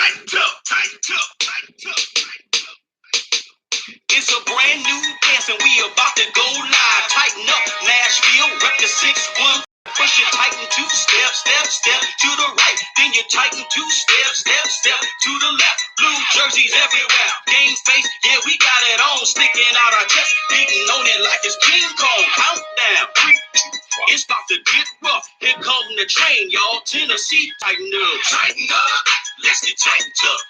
Tighten up, tighten up, tighten up, tighten up. It's a brand new dance and we about to go live. Tighten up, Nashville, rep the 6-1. First you tighten 2 steps, step to the right. Then you tighten 2 steps, step to the left. Blue jerseys everywhere, game face, yeah we got it on. Sticking out our chest, beating on it like it's King Kong. Countdown, 3, 2, 1. It's about to get rough. Here come the train, y'all. Tennessee, tighten up, tighten up. Let's get tightened up.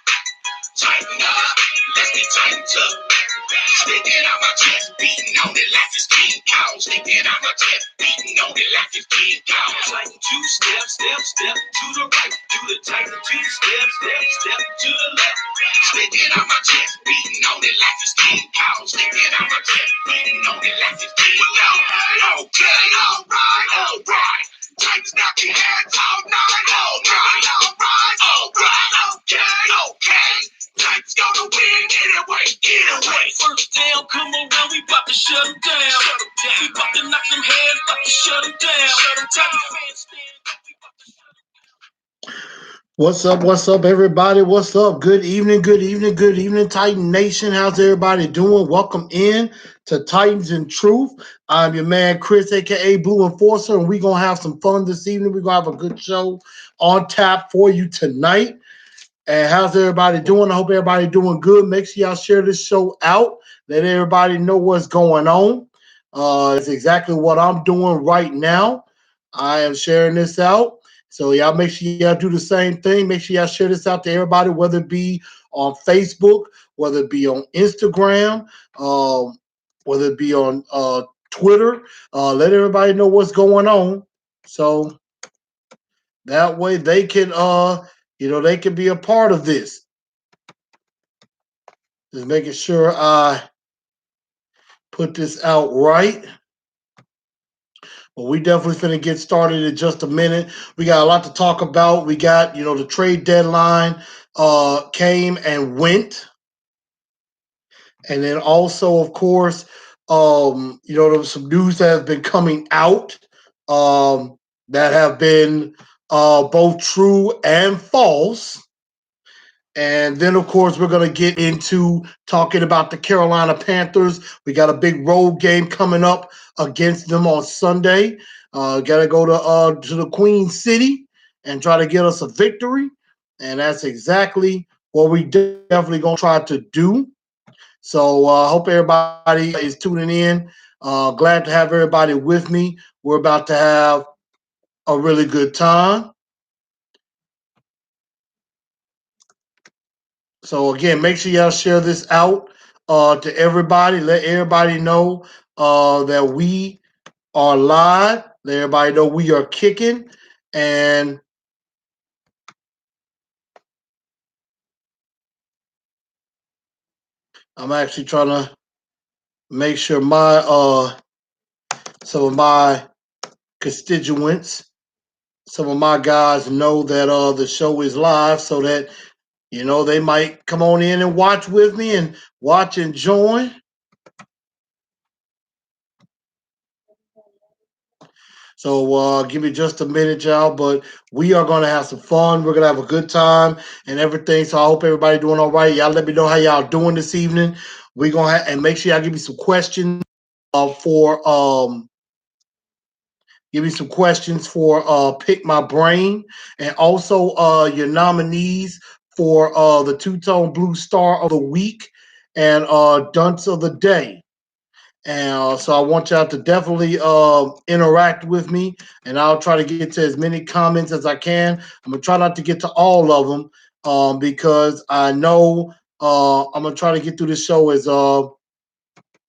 Tighten up, let's get tightened up. Sticking out my chest, beating on it like it's King Kong. Sticking out my chest, beating on it like it's King Kong. Tighten 2 steps, step to the right. Do the tighten 2 steps, step to the left. Sticking out my chest, beating on it like it's King Kong. Sticking out my chest, beating on it like it's King Kong. Okay, alright. Tighten knock your hands all night. Alright, okay. Titans gonna win anyway. First down, come around, we bout to shut them down. We bout to knock them heads, bout to shut them down. Titans fans stand. What's up, everybody? What's up? Good evening, Titan Nation. How's everybody doing? Welcome in to Titans in Truth. I'm your man, Chris, aka Blue Enforcer, and we're going to have some fun this evening. We're going to have a good show on tap for you tonight. And how's everybody doing? I hope everybody doing good. Make sure y'all share this show out. Let everybody know what's going on. It's exactly what I'm doing right now. I am sharing this out. So y'all make sure y'all do the same thing. Make sure y'all share this out to everybody, whether it be on Facebook, whether it be on Instagram, whether it be on Twitter. Let everybody know what's going on. So that way they can they can be a part of this. Just making sure I put this out right. Well, we definitely finna get started in just a minute. We got a lot to talk about. We got, the trade deadline came and went. And then also, of course, there was some news that has been coming out that have been both true and false. And then, of course, we're going to get into talking about the Carolina Panthers. We got a big road game coming up against them on Sunday. Got to go to the Queen City and try to get us a victory. And that's exactly what we definitely going to try to do. So I hope everybody is tuning in. Glad to have everybody with me. We're about to have a really good time. So again, make sure y'all share this out to everybody. Let everybody know that we are live. Let everybody know we are kicking. And I'm actually trying to make sure my some of my constituents, some of my guys know that the show is live, so that they might come on in and watch with me and watch and join. So give me just a minute, y'all. But we are going to have some fun. We're going to have a good time and everything. So I hope everybody doing all right. Y'all let me know how y'all doing this evening. We're going to and make sure y'all give me some questions give me some questions for Pick My Brain, and also your nominees for the Two-Tone Blue Star of the Week and Dunce of the Day. And so I want y'all to definitely interact with me, and I'll try to get to as many comments as I can. I'm going to try not to get to all of them because I know I'm going to try to get through the show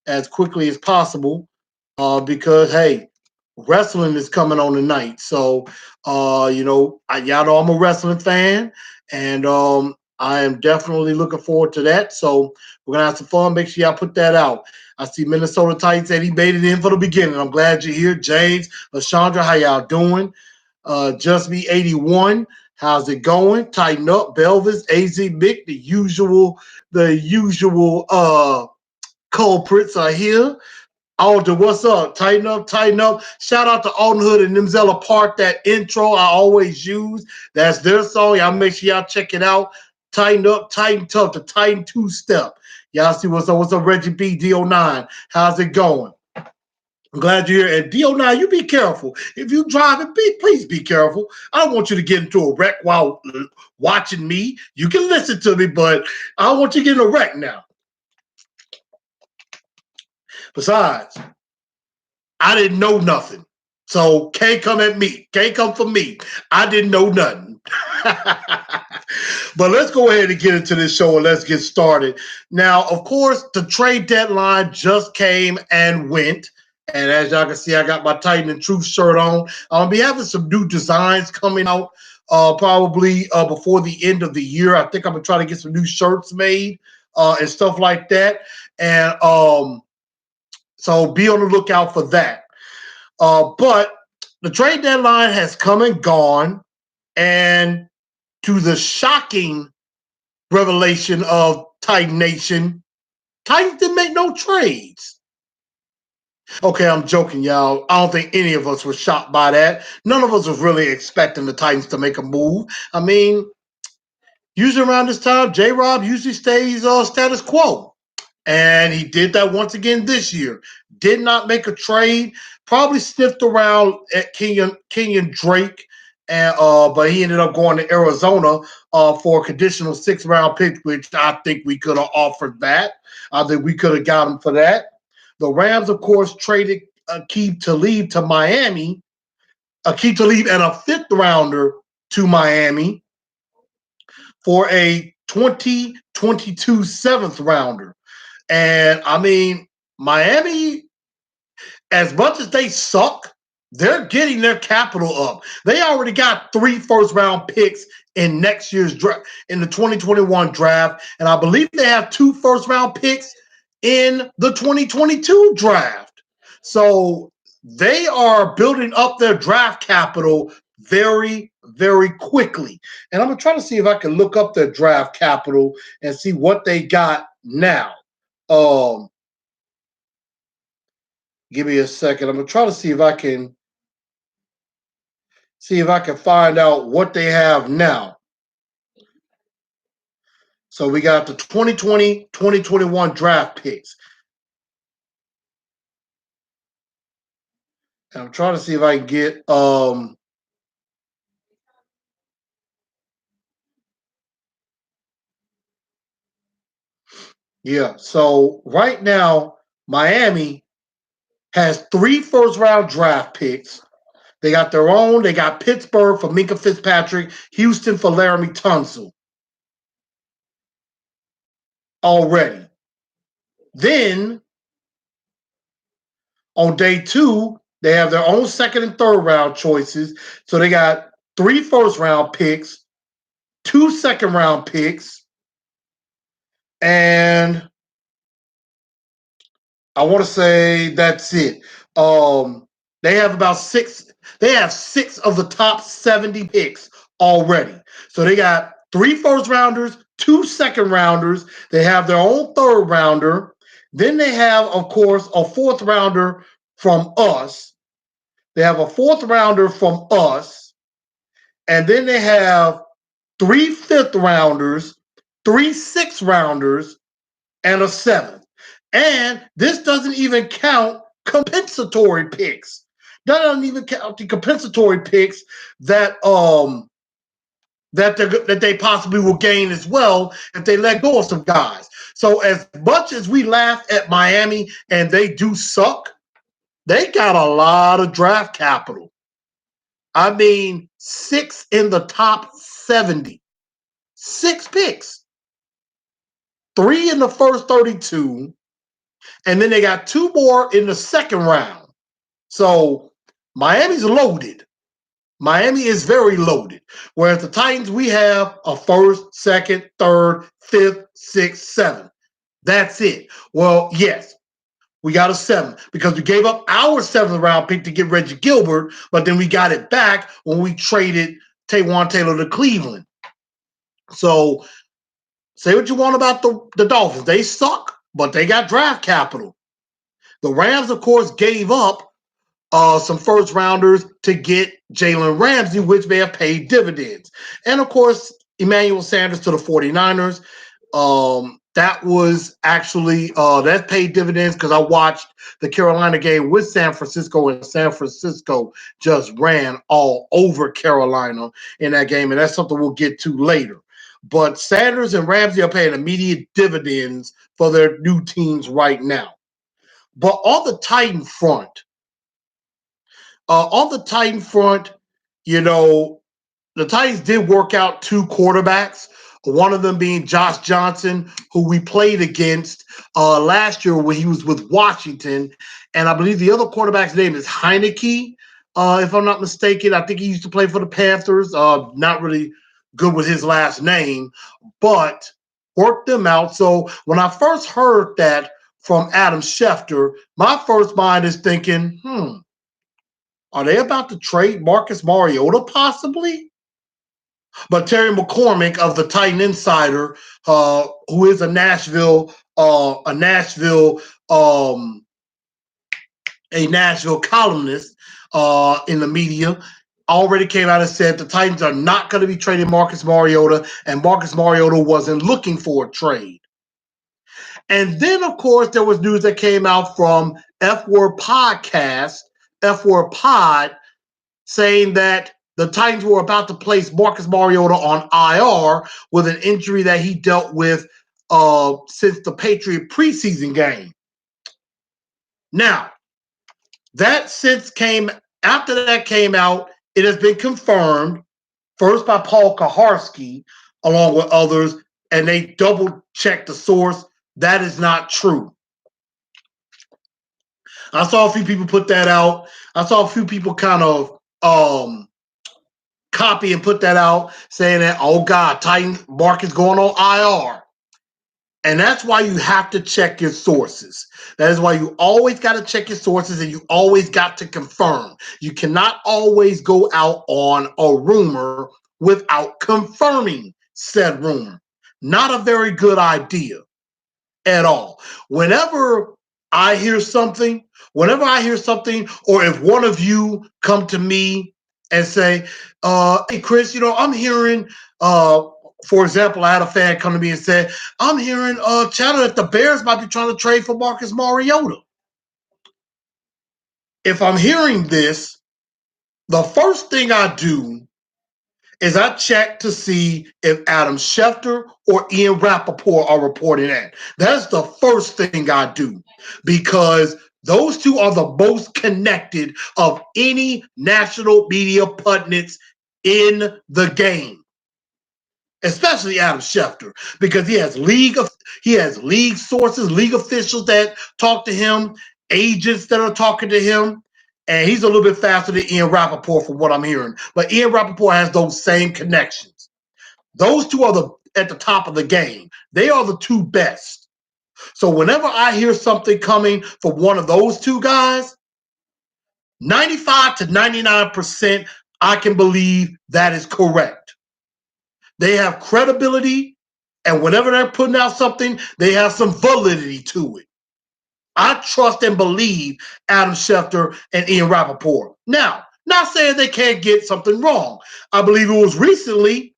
as quickly as possible because, hey, wrestling is coming on tonight. So, y'all know I'm a wrestling fan, and I am definitely looking forward to that. So we're going to have some fun. Make sure y'all put that out. I see Minnesota Titans said he made it in for the beginning. I'm glad you're here. James, LaShondra, how y'all doing? Just Me 81, how's it going? Tighten up, Belvis, AZ Mick, the usual culprits are here. Alder, what's up? Tighten up, tighten up. Shout out to Alden Hood and Nimzella Park. That intro I always use. That's their song. Y'all make sure y'all check it out. Tighten up, tighten tough, the Titan two-step. Y'all see what's up, Reggie B, DO9. How's it going? I'm glad you're here. And DO9, you be careful. If you driving, please be careful. I don't want you to get into a wreck while watching me. You can listen to me, but I don't want you to get in a wreck now. Besides, I didn't know nothing. So can't come at me. Can't come for me. I didn't know nothing. But let's go ahead and get into this show and let's get started. Now, of course, the trade deadline just came and went. And as y'all can see, I got my Titan and Truth shirt on. I'll be having some new designs coming out probably before the end of the year. I think I'm going to try to get some new shirts made and stuff like that. And so be on the lookout for that. But the trade deadline has come and gone. And to the shocking revelation of Titan Nation, Titans didn't make no trades. Okay, I'm joking, y'all. I don't think any of us were shocked by that. None of us was really expecting the Titans to make a move. I mean, usually around this time, J-Rob usually stays status quo. And he did that once again this year. Did not make a trade. Probably sniffed around at Kenyon Drake, and but he ended up going to Arizona for a conditional 6th-round pick, which I think we could have offered that. I think we could have got him for that. The Rams, of course, traded Aqib Talib to Miami. Aqib Talib and a 5th-rounder to Miami for a 2022 7th-rounder. And I mean, Miami, as much as they suck, they're getting their capital up. They already got 3 first-round picks in next year's draft, in the 2021 draft, and I believe they have 2 first-round picks in the 2022 draft. So they are building up their draft capital very, very quickly. And I'm going to try to see if I can look up their draft capital and see what they got now. Give me a second. I'm going to try to see if I can find out what they have now. So we got the 2020, 2021 draft picks. And I'm trying to see if I can get yeah. So right now, Miami has 3 first-round draft picks. They got their own. They got Pittsburgh for Minkah Fitzpatrick, Houston for Laramie Tunsil already. Then on day 2, they have their own 2nd and 3rd-round choices. So they got 3 first-round picks, 2 second-round picks, and I want to say that's it. They have about 6. They have 6 of the top 70 picks already. So they got 3 first-rounders, 2 second-rounders. They have their own 3rd-rounder. Then they have, of course, a 4th-rounder from us. They have a 4th-rounder from us. And then they have 3 5th-rounders, 3 6th-rounders, and a 7th. And this doesn't even count compensatory picks. That doesn't even count the compensatory picks that that they possibly will gain as well if they let go of some guys. So as much as we laugh at Miami and they do suck, they got a lot of draft capital. I mean, 6 in the top 70. 6 picks. 3 in the first 32. And then they got 2 more in the 2nd round. So Miami's loaded. Miami is very loaded. Whereas the Titans, we have a 1st, 2nd, 3rd, 5th, 6th, 7th. That's it. Well, yes, we got a 7 because we gave up our 7th-round pick to get Reggie Gilbert, but then we got it back when we traded Taywan Taylor to Cleveland. So say what you want about the Dolphins. They suck, but they got draft capital. The Rams, of course, gave up some first-rounders to get Jalen Ramsey, which may have paid dividends. And, of course, Emmanuel Sanders to the 49ers. That was actually that paid dividends because I watched the Carolina game with San Francisco, and San Francisco just ran all over Carolina in that game, and that's something we'll get to later. But Sanders and Ramsey are paying immediate dividends for their new teams right now. But on the Titan front, you know, the Titans did work out two quarterbacks, one of them being Josh Johnson, who we played against last year when he was with Washington. And I believe the other quarterback's name is Heineke, if I'm not mistaken. I think he used to play for the Panthers. Not really good with his last name, but worked them out. So when I first heard that from Adam Schefter, my first mind is thinking, are they about to trade Marcus Mariota possibly? But Terry McCormick of the Titan Insider, who is a Nashville columnist in the media, already came out and said the Titans are not going to be trading Marcus Mariota, and Marcus Mariota wasn't looking for a trade. And then, of course, there was news that came out from F Word Podcast, F Word Pod, saying that the Titans were about to place Marcus Mariota on IR with an injury that he dealt with since the Patriot preseason game. Now, after that came out, it has been confirmed, first by Paul Kaharski, along with others, and they double-checked the source. That is not true. I saw a few people put that out. I saw a few people kind of copy and put that out saying that, oh God, Titan Marcus going on IR. And that's why you have to check your sources. That is why you always got to check your sources, and you always got to confirm. You cannot always go out on a rumor without confirming said rumor. Not a very good idea at all. Whenever I hear something, or if one of you come to me and say, hey, Chris, I'm hearing, for example, I had a fan come to me and say, I'm hearing chatter that the Bears might be trying to trade for Marcus Mariota. If I'm hearing this, the first thing I do is I check to see if Adam Schefter or Ian Rappaport are reporting that. That's the first thing I do, because those two are the most connected of any national media pundits in the game, especially Adam Schefter, because he has league sources, league officials that talk to him, agents that are talking to him, and he's a little bit faster than Ian Rappaport from what I'm hearing. But Ian Rappaport has those same connections. Those two are at the top of the game. They are the two best. So whenever I hear something coming from one of those two guys, 95 to 99%, I can believe that is correct. They have credibility, and whenever they're putting out something, they have some validity to it. I trust and believe Adam Schefter and Ian Rappaport. Now, not saying they can't get something wrong. I believe it was recently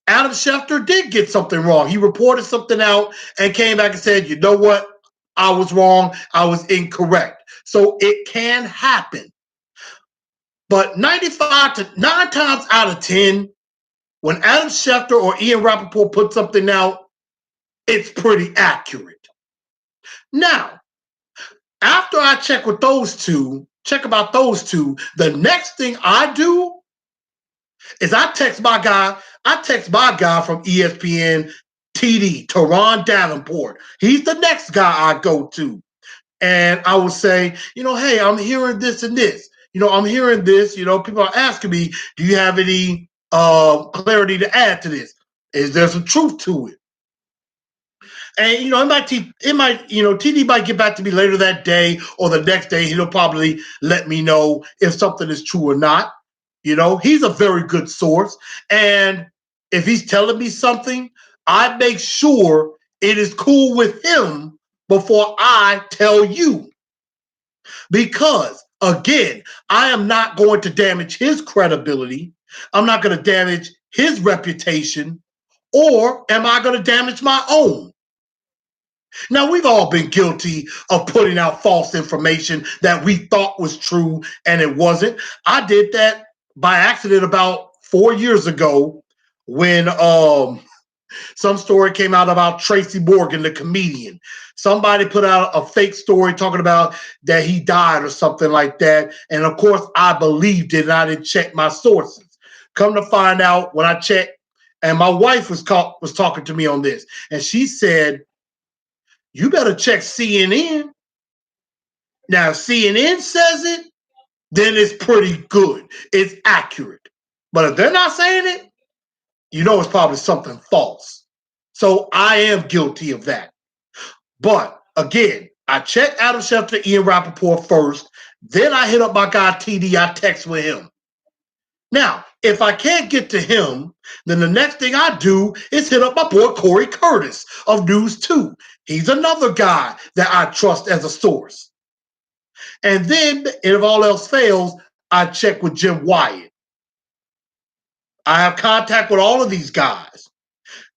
Adam Schefter did get something wrong. He reported something out and came back and said, you know what? I was wrong. I was incorrect. So it can happen. But 95 to 9 times out of 10, when Adam Schefter or Ian Rappaport put something out, it's pretty accurate. Now, after I check about those two, the next thing I do is I text my guy from ESPN, TD, Teron Davenport. He's the next guy I go to. And I will say, hey, I'm hearing this and this. I'm hearing this. People are asking me, do you have any clarity to add to this? Is there some truth to it? And TD might get back to me later that day or the next day. He'll probably let me know if something is true or not. He's a very good source. And if he's telling me something, I make sure it is cool with him before I tell you. Because, again, I am not going to damage his credibility. I'm not going to damage his reputation or am I going to damage my own? Now, we've all been guilty of putting out false information that we thought was true and it wasn't. I did that by accident about 4 years ago when some story came out about Tracy Morgan, the comedian. Somebody put out a fake story talking about that he died or something like that. And of course, I believed it and I didn't check my sources. Come to find out when I checked, and my wife was talking to me on this, and she said, "You better check CNN." Now, if CNN says it, then it's pretty good. It's accurate. But if they're not saying it, you know it's probably something false. So I am guilty of that. But again, I checked Adam Schefter, Ian Rappaport first. Then I hit up my guy TD. I text with him. Now, if I can't get to him, then the next thing I do is hit up my boy Corey Curtis of News 2. He's another guy that I trust as a source. And then, if all else fails, I check with Jim Wyatt. I have contact with all of these guys,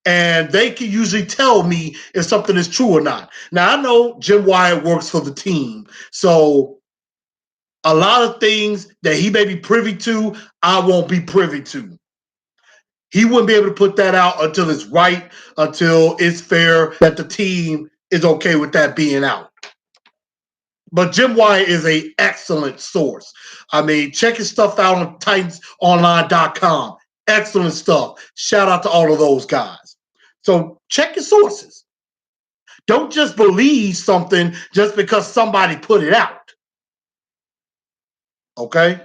and they can usually tell me if something is true or not. Now, I know Jim Wyatt works for the team, so a lot of things that he may be privy to, I won't be privy to. He wouldn't be able to put that out until it's right, until it's fair, that the team is okay with that being out. But Jim Wyatt is an excellent source. I mean, check his stuff out on TitansOnline.com. Excellent stuff. Shout out to all of those guys. So check your sources. Don't just believe something just because somebody put it out. Okay?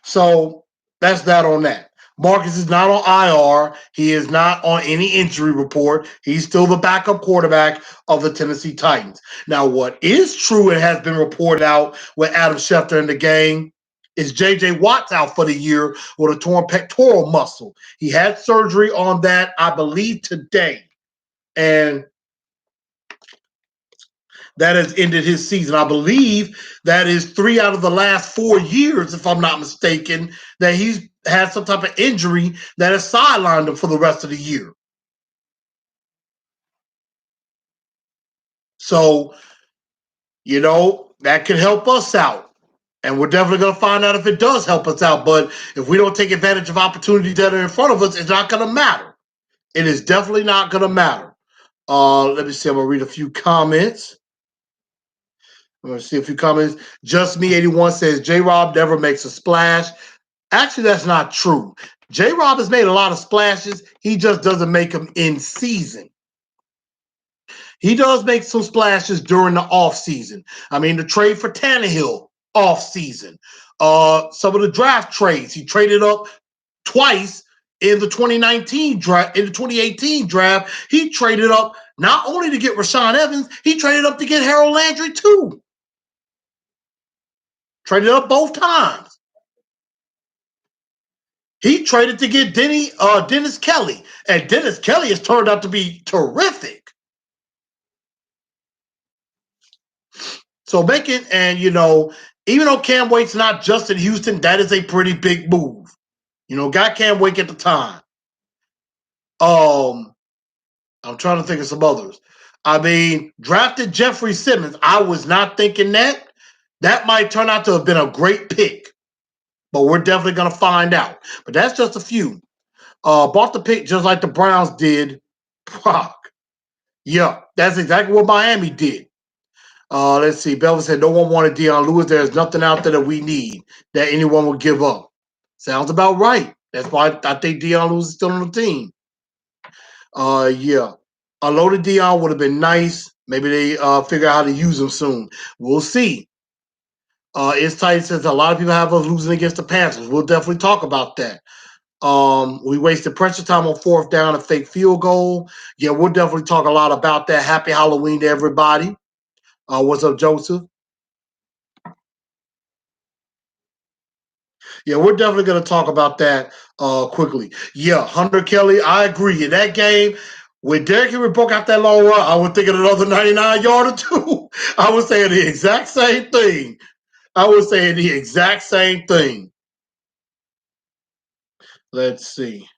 So that's that on that. Marcus is not on IR. He is not on any injury report. He's still the backup quarterback of the Tennessee Titans. Now, what is true and has been reported out with Adam Schefter in the game is J.J. Watt's out for the year with a torn pectoral muscle. He had surgery on that, I believe, today. And that has ended his season. I believe that is 3 out of the last 4 years, if I'm not mistaken, that he's had some type of injury that has sidelined him for the rest of the year. So, you know, that could help us out. And we're definitely going to find out if it does help us out. But if we don't take advantage of opportunities that are in front of us, it's not going to matter. It is definitely not going to matter. Let me see. I'm going to read a few comments. I'm going to see a few comments. Just Me 81 says, J-Rob never makes a splash. Actually, that's not true. J-Rob has made a lot of splashes. He just doesn't make them in season. He does make some splashes during the off season. I mean, the trade for Tannehill, off season. Some of the draft trades. He traded up twice in the 2019 draft. In the 2018 draft, he traded up not only to get Rashaan Evans, he traded up to get Harold Landry too. Traded up both times. He traded to get Dennis Kelly, and Dennis Kelly has turned out to be terrific. So making, and you know, even though Cam Wake's not just in Houston, that is a pretty big move. You know, got Cam Wake at the time. I'm trying to think of some others. I mean, drafted Jeffrey Simmons. I was not thinking that. That might turn out to have been a great pick, but we're definitely going to find out. But that's just a few. Bought the pick just like the Browns did. Fuck. Yeah, that's exactly what Miami did. Let's see. Belvin said no one wanted Deion Lewis. There's nothing out there that we need that anyone would give up. Sounds about right. That's why I think Deion Lewis is still on the team. Yeah. A loaded Deion would have been nice. Maybe they figure out how to use him soon. We'll see. It's tight. Says a lot of people have us losing against the Panthers. We'll definitely talk about that. We wasted pressure time on 4th down, a fake field goal. Yeah, we'll definitely talk a lot about that. Happy Halloween to everybody. What's up, Joseph? Yeah, we're definitely going to talk about that quickly. Yeah, Hunter Kelly, I agree. In that game, when Derrick Henry broke out that long run, I was thinking another 99-yarder too. I was saying the exact same thing. Let's see.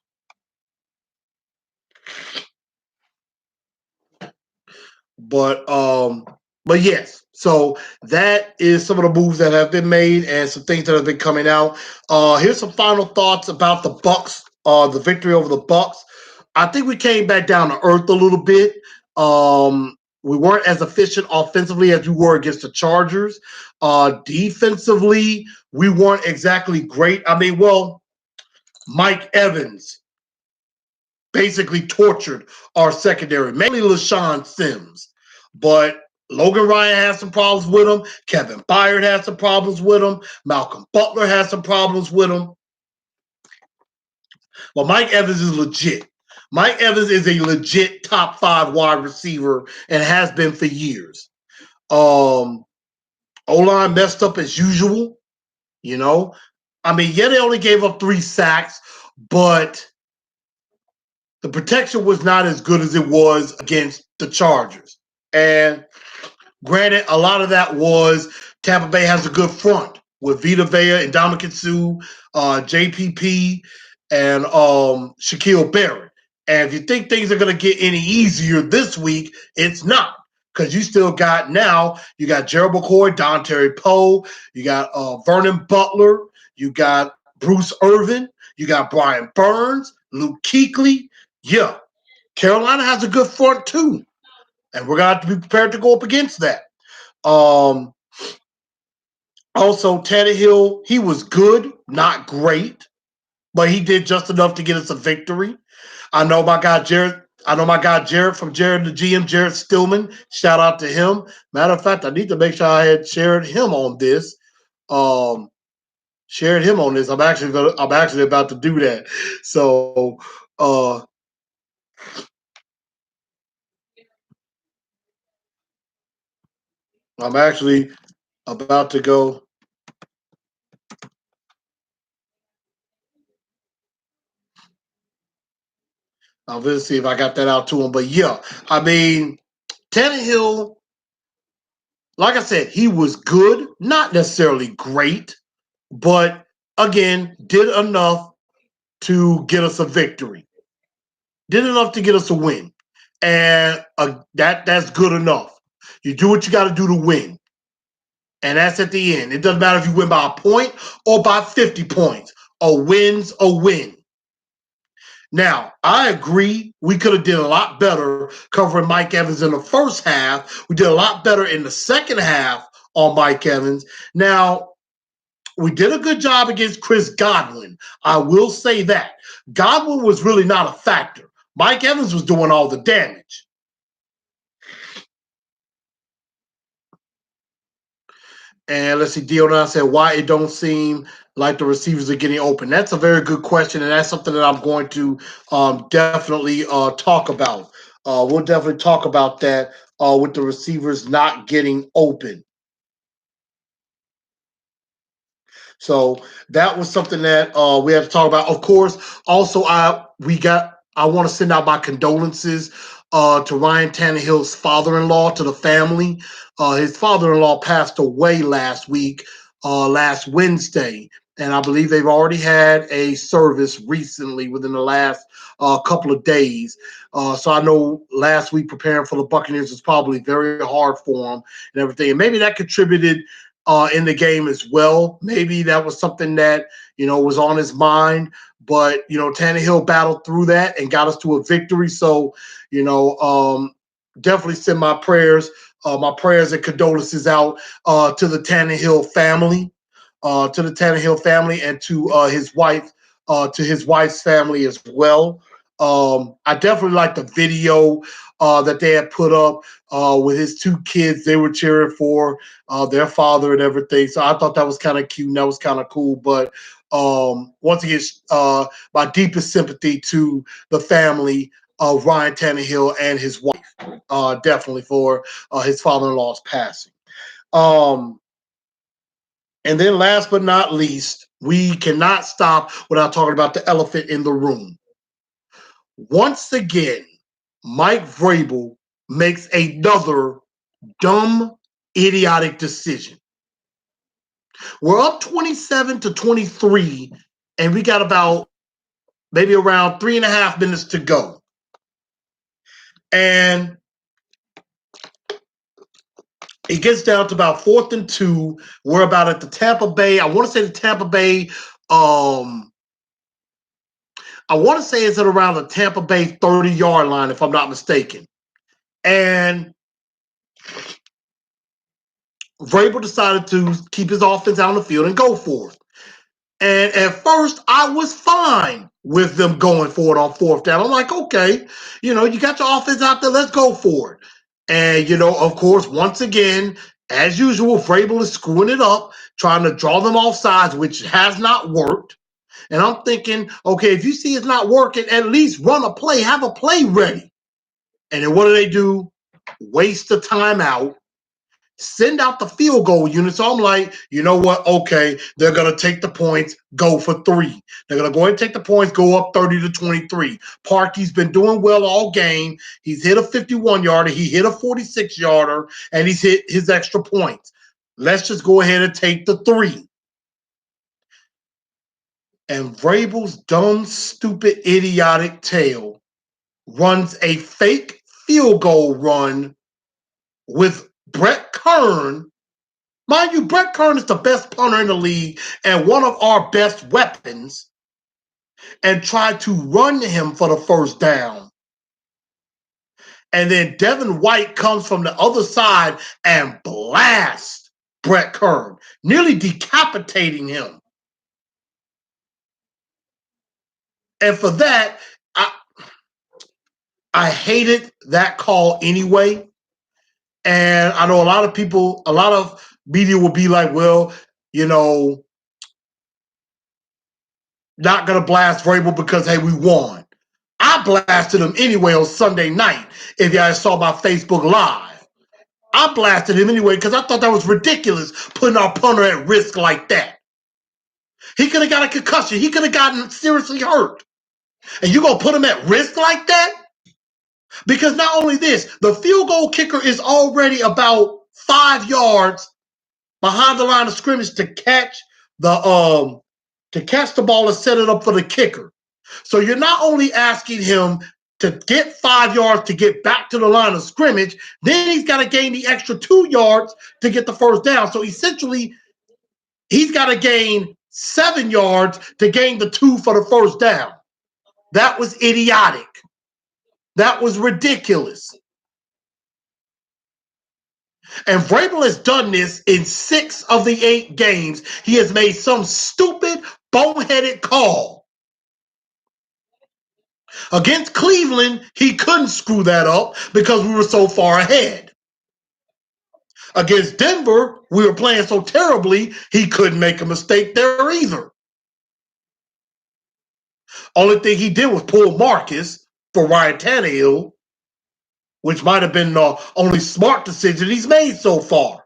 But yes, so that is some of the moves that have been made and some things that have been coming out. Here's some final thoughts about the Bucks, the victory over the Bucks. I think we came back down to earth a little bit. We weren't as efficient offensively as we were against the Chargers. Defensively, we weren't exactly great. I mean, well, Mike Evans basically tortured our secondary, mainly LaShawn Sims. But Logan Ryan has some problems with him. Kevin Byard has some problems with him. Malcolm Butler has some problems with him. But Mike Evans is legit. Mike Evans is a legit top 5 wide receiver and has been for years. O-line messed up as usual, you know. I mean, yeah, they only gave up 3 sacks, but the protection was not as good as it was against the Chargers. And granted, a lot of that was Tampa Bay has a good front with Vita Vea and Dominican Sue, JPP, and Shaquille Barrett. And if you think things are going to get any easier this week, it's not. Because you still got now, you got Gerald McCoy, Dontari Poe, you got Vernon Butler, you got Bruce Irvin, you got Brian Burns, Luke Kuechly. Yeah, Carolina has a good front too. And we're going to have to be prepared to go up against that. Also, Tannehill, he was good, not great, but he did just enough to get us a victory. I know my guy Jared from Jared the GM, Jared Stillman. Shout out to him. Matter of fact, I need to make sure I had shared him on this. I'm actually about to do that. So I'm actually about to go. I'll visit see if I got that out to him. But yeah, I mean, Tannehill, like I said, he was good, not necessarily great, but again, did enough to get us a victory. Did enough to get us a win. And that's good enough. You do what you got to do to win. And that's at the end. It doesn't matter if you win by a point or by 50 points. A win's a win. Now, I agree we could have did a lot better covering Mike Evans in the first half. We did a lot better in the second half on Mike Evans. Now, we did a good job against Chris Godwin. I will say that. Godwin was really not a factor. Mike Evans was doing all the damage. And let's see, Dion said, why it don't seem like the receivers are getting open? That's a very good question, and that's something that I'm going to definitely talk about. We'll definitely talk about that with the receivers not getting open. So that was something that we had to talk about. Of course, also I want to send out my condolences to Ryan Tannehill's father-in-law, to the family. His father-in-law passed away last Wednesday, and I believe they've already had a service recently within the last couple of days. So I know last week preparing for the Buccaneers was probably very hard for him and everything. And maybe that contributed in the game as well. Maybe that was something that, was on his mind. But, Tannehill battled through that and got us to a victory. So, definitely send my prayers and condolences out to the Tannehill family, and to his wife's family as well. I definitely like the video that they had put up with his 2 kids. They were cheering for their father and everything. So I thought that was kind of cute and that was kind of cool. But once again, my deepest sympathy to the family of Ryan Tannehill and his wife, definitely for his father-in-law's passing. And then last but not least, we cannot stop without talking about the elephant in the room. Once again, Mike Vrabel makes another dumb, idiotic decision. We're up 27-23, and we got about maybe around 3.5 minutes to go. And it gets down to about 4th and 2. We're about at the Tampa Bay. I want to say the Tampa Bay. I want to say it's at around the Tampa Bay 30-yard line, if I'm not mistaken. And Vrabel decided to keep his offense out on the field and go for it. And at first, I was fine with them going for it on 4th down. I'm like, okay, you got your offense out there. Let's go for it. And, of course, once again, as usual, Vrabel is screwing it up, trying to draw them off sides, which has not worked. And I'm thinking, okay, if you see it's not working, at least run a play, have a play ready. And then what do? Waste the timeout, send out the field goal unit. So I'm like, you know what? Okay, they're going to take the points, go for 3. They're going to go ahead and take the points, go up 30-23. Parkey's been doing well all game. He's hit a 51-yarder. He hit a 46-yarder, and he's hit his extra points. Let's just go ahead and take the 3. And Vrabel's dumb, stupid, idiotic tail runs a fake field goal run with Brett Kern. Mind you, Brett Kern is the best punter in the league and one of our best weapons, and tried to run him for the first down. And then Devin White comes from the other side and blasts Brett Kern, nearly decapitating him. And for that, I hated that call anyway. And I know a lot of media will be like, well, not going to blast Vrabel because, hey, we won. I blasted him anyway on Sunday night, if you guys saw my Facebook Live. I blasted him anyway because I thought that was ridiculous, putting our punter at risk like that. He could have got a concussion. He could have gotten seriously hurt. And you're going to put him at risk like that? Because not only this, the field goal kicker is already about 5 yards behind the line of scrimmage to catch the ball and set it up for the kicker. So you're not only asking him to get 5 yards to get back to the line of scrimmage, then he's got to gain the extra 2 yards to get the first down. So essentially, he's got to gain 7 yards to gain the 2 for the first down. That was idiotic. That was ridiculous. And Vrabel has done this in 6 of the 8 games. He has made some stupid, boneheaded call. Against Cleveland, he couldn't screw that up because we were so far ahead. Against Denver, we were playing so terribly, he couldn't make a mistake there either. Only thing he did was pull Marcus for Ryan Tannehill, which might have been the only smart decision he's made so far.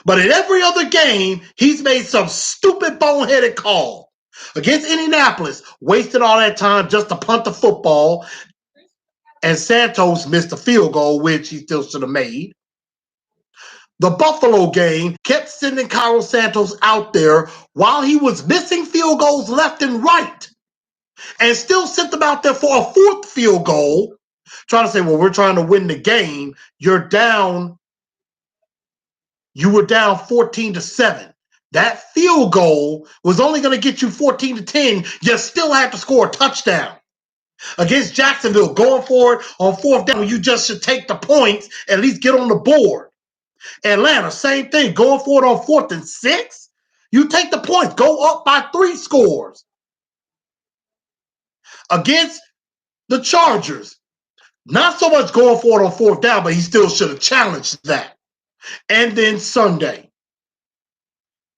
But in every other game, he's made some stupid, boneheaded call. Against Indianapolis, wasted all that time just to punt the football, and Santos missed a field goal, which he still should have made. The Buffalo game kept sending Cairo Santos out there while he was missing field goals left and right, and still sent them out there for a 4th field goal, trying to say, well, we're trying to win the game. You were down 14-7. That field goal was only going to get you 14-10. You still have to score a touchdown. Against Jacksonville, going for it on 4th down, you just should take the points, at least get on the board. Atlanta, same thing, going for it on 4th and 6. You take the points, go up by 3 scores. Against the Chargers, not so much going for it on 4th down, but he still should have challenged that. And then Sunday.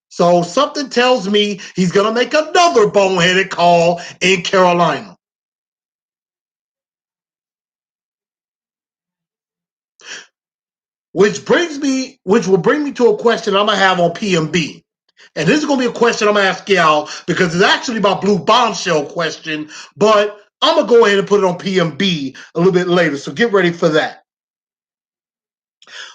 So something tells me he's going to make another boneheaded call in Carolina. Which will bring me to a question I'm going to have on PMB. And this is going to be a question I'm going to ask y'all because it's actually my blue bombshell question, but I'm going to go ahead and put it on PMB a little bit later. So get ready for that.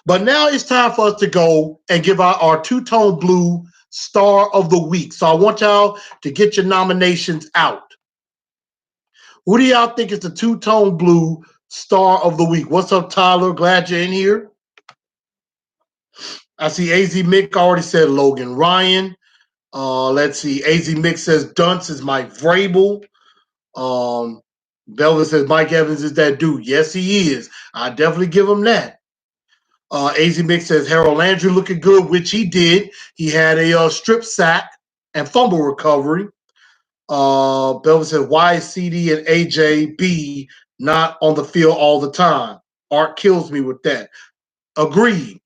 But now it's time for us to go and give out our two-tone blue Star of the Week. So I want y'all to get your nominations out. Who do y'all think is the two-tone blue star of the week. What's up, Tyler? Glad you're in here. I see AZ Mick already said Logan Ryan. Let's see. AZ Mick says Dunce is Mike Vrabel. Belvin says Mike Evans is that dude. Yes, he is. I definitely give him that. AZ Mick says Harold Landry looking good, which he did. He had a strip sack and fumble recovery. Belvin says, why is CD and AJB not on the field all the time? Art kills me with that. Agreed.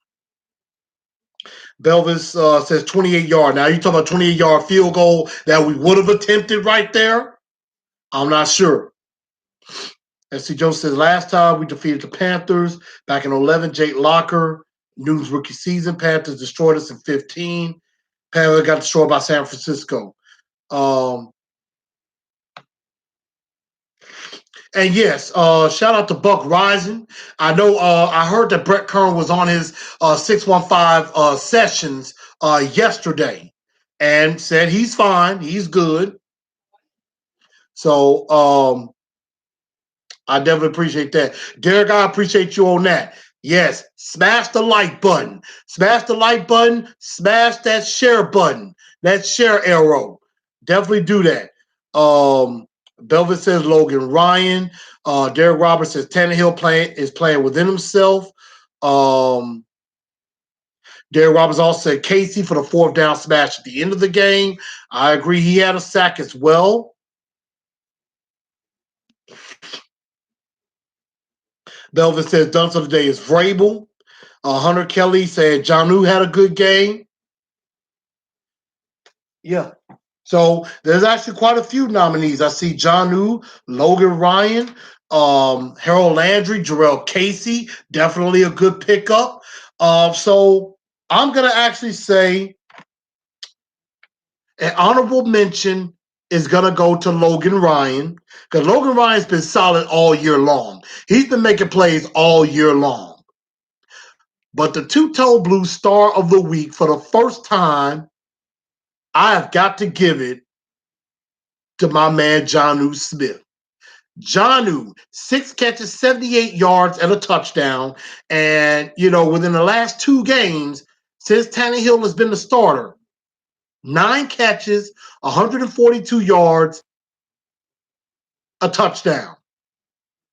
Belvis says 28-yard. Now, you talking about 28-yard field goal that we would have attempted right there? I'm not sure. SC Joe says, last time we defeated the Panthers back in 11, Jake Locker, Newton's rookie season. Panthers destroyed us in 15. Panthers got destroyed by San Francisco. And yes, shout out to Buck Rising. I know I heard that Brett Kern was on his 615 sessions yesterday and said he's fine, he's good. So I definitely appreciate that. Derek, I appreciate you on that. Yes, smash the like button. Smash the like button. Smash that share button. That share arrow. Definitely do that. Belvin says Logan Ryan. Derek Roberts says Tannehill is playing within himself. Derek Roberts also said Casey for the fourth down smash at the end of the game. I agree. He had a sack as well. Belvin says Dunce of the day is Vrabel. Hunter Kelly said Jonnu had a good game. Yeah. So there's actually quite a few nominees. I see Jonnu, Logan Ryan, Harold Landry, Jarrell Casey, definitely a good pickup. So I'm going to actually say an honorable mention is going to go to Logan Ryan because Logan Ryan's been solid all year long. He's been making plays all year long. But the two-toe blue star of the week for the first time, I have got to give it to my man Jonnu Smith. Jonnu, 6 catches, 78 yards, and a touchdown. And, within the last 2 games, since Tannehill has been the starter, 9 catches, 142 yards, a touchdown.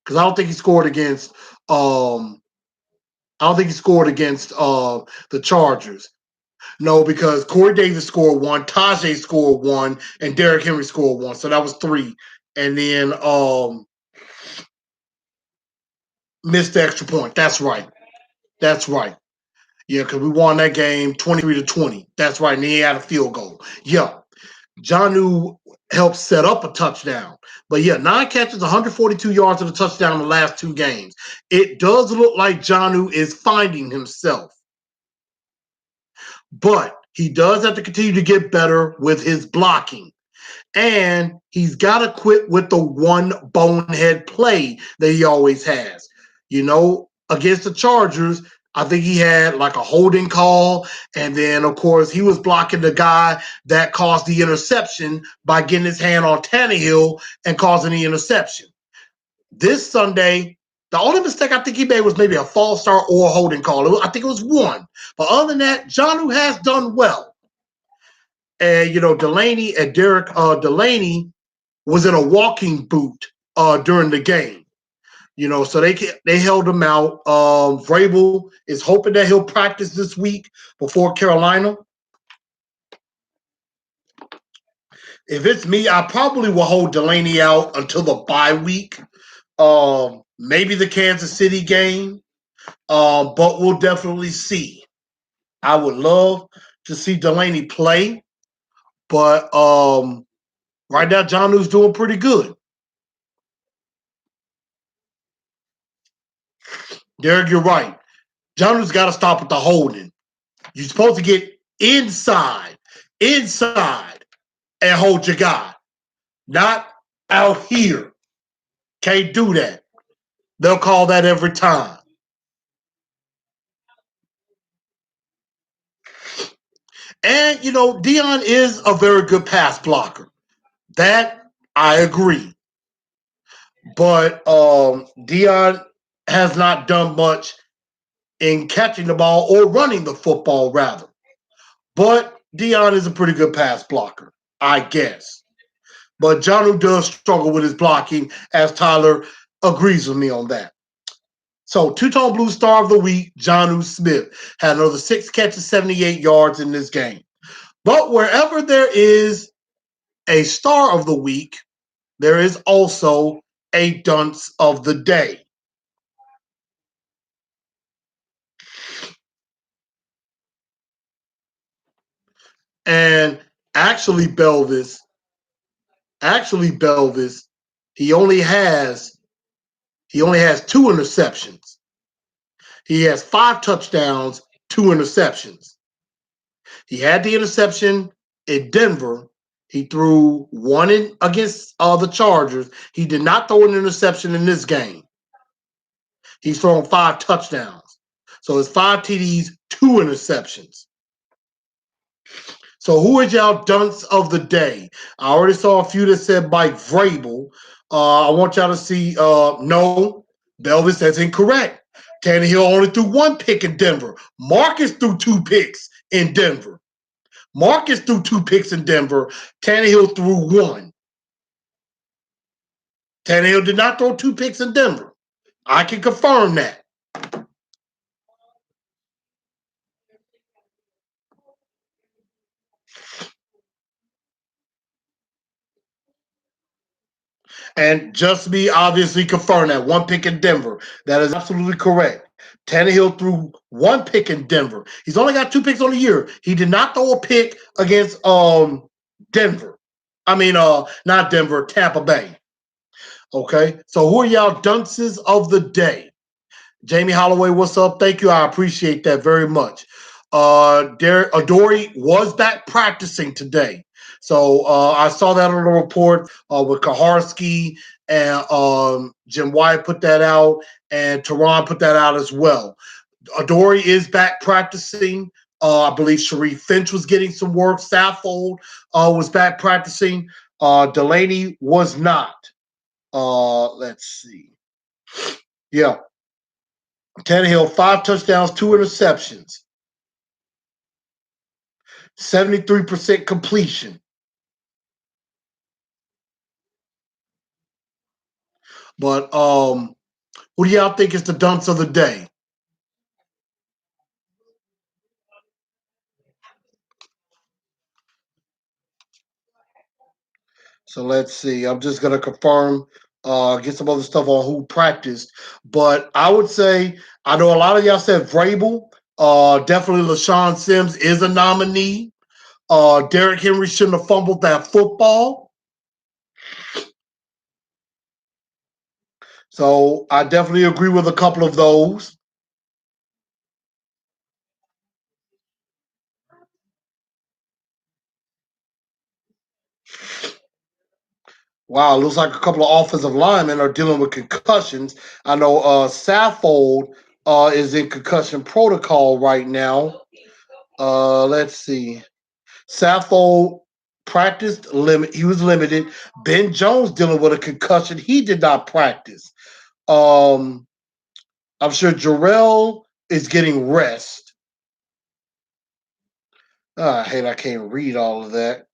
Because I don't think he scored against the Chargers. No, because Corey Davis scored 1, Tajay scored 1, and Derrick Henry scored 1. So that was 3. And then missed the extra point. That's right. Yeah, because we won that game 23-20. That's right. And he had a field goal. Yeah. Jonnu helped set up a touchdown. But yeah, 9 catches, 142 yards and a touchdown in the last 2 games. It does look like Jonnu is finding himself. But he does have to continue to get better with his blocking. And he's got to quit with the one bonehead play that he always has. Against the Chargers, I think he had like a holding call. And then, of course, he was blocking the guy that caused the interception by getting his hand on Tannehill and causing the interception. This Sunday, the only mistake I think he made was maybe a false start or a holding call. I think it was 1. But other than that, Jonnu has done well. And, Delaney and Derek Delaney was in a walking boot during the game. So they held him out. Vrabel is hoping that he'll practice this week before Carolina. If it's me, I probably will hold Delaney out until the bye week. Maybe the Kansas City game. But we'll definitely see. I would love to see Delaney play. But right now, Jonnu's doing pretty good. Derek, you're right. Jonnu's got to stop with the holding. You're supposed to get inside, and hold your guy. Not out here. Can't do that. They'll call that every time. And, Dion is a very good pass blocker. That, I agree. but Dion has not done much in catching the ball or running the football, rather. But Dion is a pretty good pass blocker, I guess. But Jonnu does struggle with his blocking, as Tyler agrees with me on that. So, two-tone blue star of the week, Jonnu Smith, had another 6 catches, 78 yards in this game. But wherever there is a star of the week, there is also a dunce of the day. And actually Belvis, he only has 2 interceptions. He has 5 touchdowns, 2 interceptions. He had the interception in Denver. He threw one in against the Chargers. He did not throw an interception in this game. He's thrown 5 touchdowns. So it's 5 TDs, 2 interceptions. So who is y'all dunce of the day? I already saw a few that said Mike Vrabel. I want y'all to see. No, Belvis, that's incorrect. Tannehill only threw 1 pick in Denver. Marcus threw 2 picks in Denver. Marcus threw 2 picks in Denver. Tannehill threw 1. Tannehill did not throw 2 picks in Denver. I can confirm that. And just to be obviously confirmed that 1 pick in Denver. That is absolutely correct. Tannehill threw 1 pick in Denver. He's only got 2 picks on the year. He did not throw a pick against Denver. I mean, not Denver, Tampa Bay. Okay. So who are y'all dunces of the day? Jamie Holloway, what's up? Thank you. I appreciate that very much. Adoree was back practicing today. So I saw that on the report with Kaharski and Jim Wyatt put that out, and Teron put that out as well. Adoree is back practicing. I believe Sharif Finch was getting some work. Saffold was back practicing. Delaney was not. Let's see. Yeah. Tannehill, 5 touchdowns, 2 interceptions, 73% completion. But who do y'all think is the dunce of the day? So let's see. I'm just gonna confirm, get some other stuff on who practiced. But I would say I know a lot of y'all said Vrabel. Definitely LaShawn Sims is a nominee. Derrick Henry shouldn't have fumbled that football. So I definitely agree with a couple of those. Wow, looks like a couple of offensive linemen are dealing with concussions. I know Saffold is in concussion protocol right now. Let's see. Saffold practiced limit. He was limited. Ben Jones dealing with a concussion. He did not practice. Um, I'm sure Jarrell is getting rest. I hate I can't read all of that.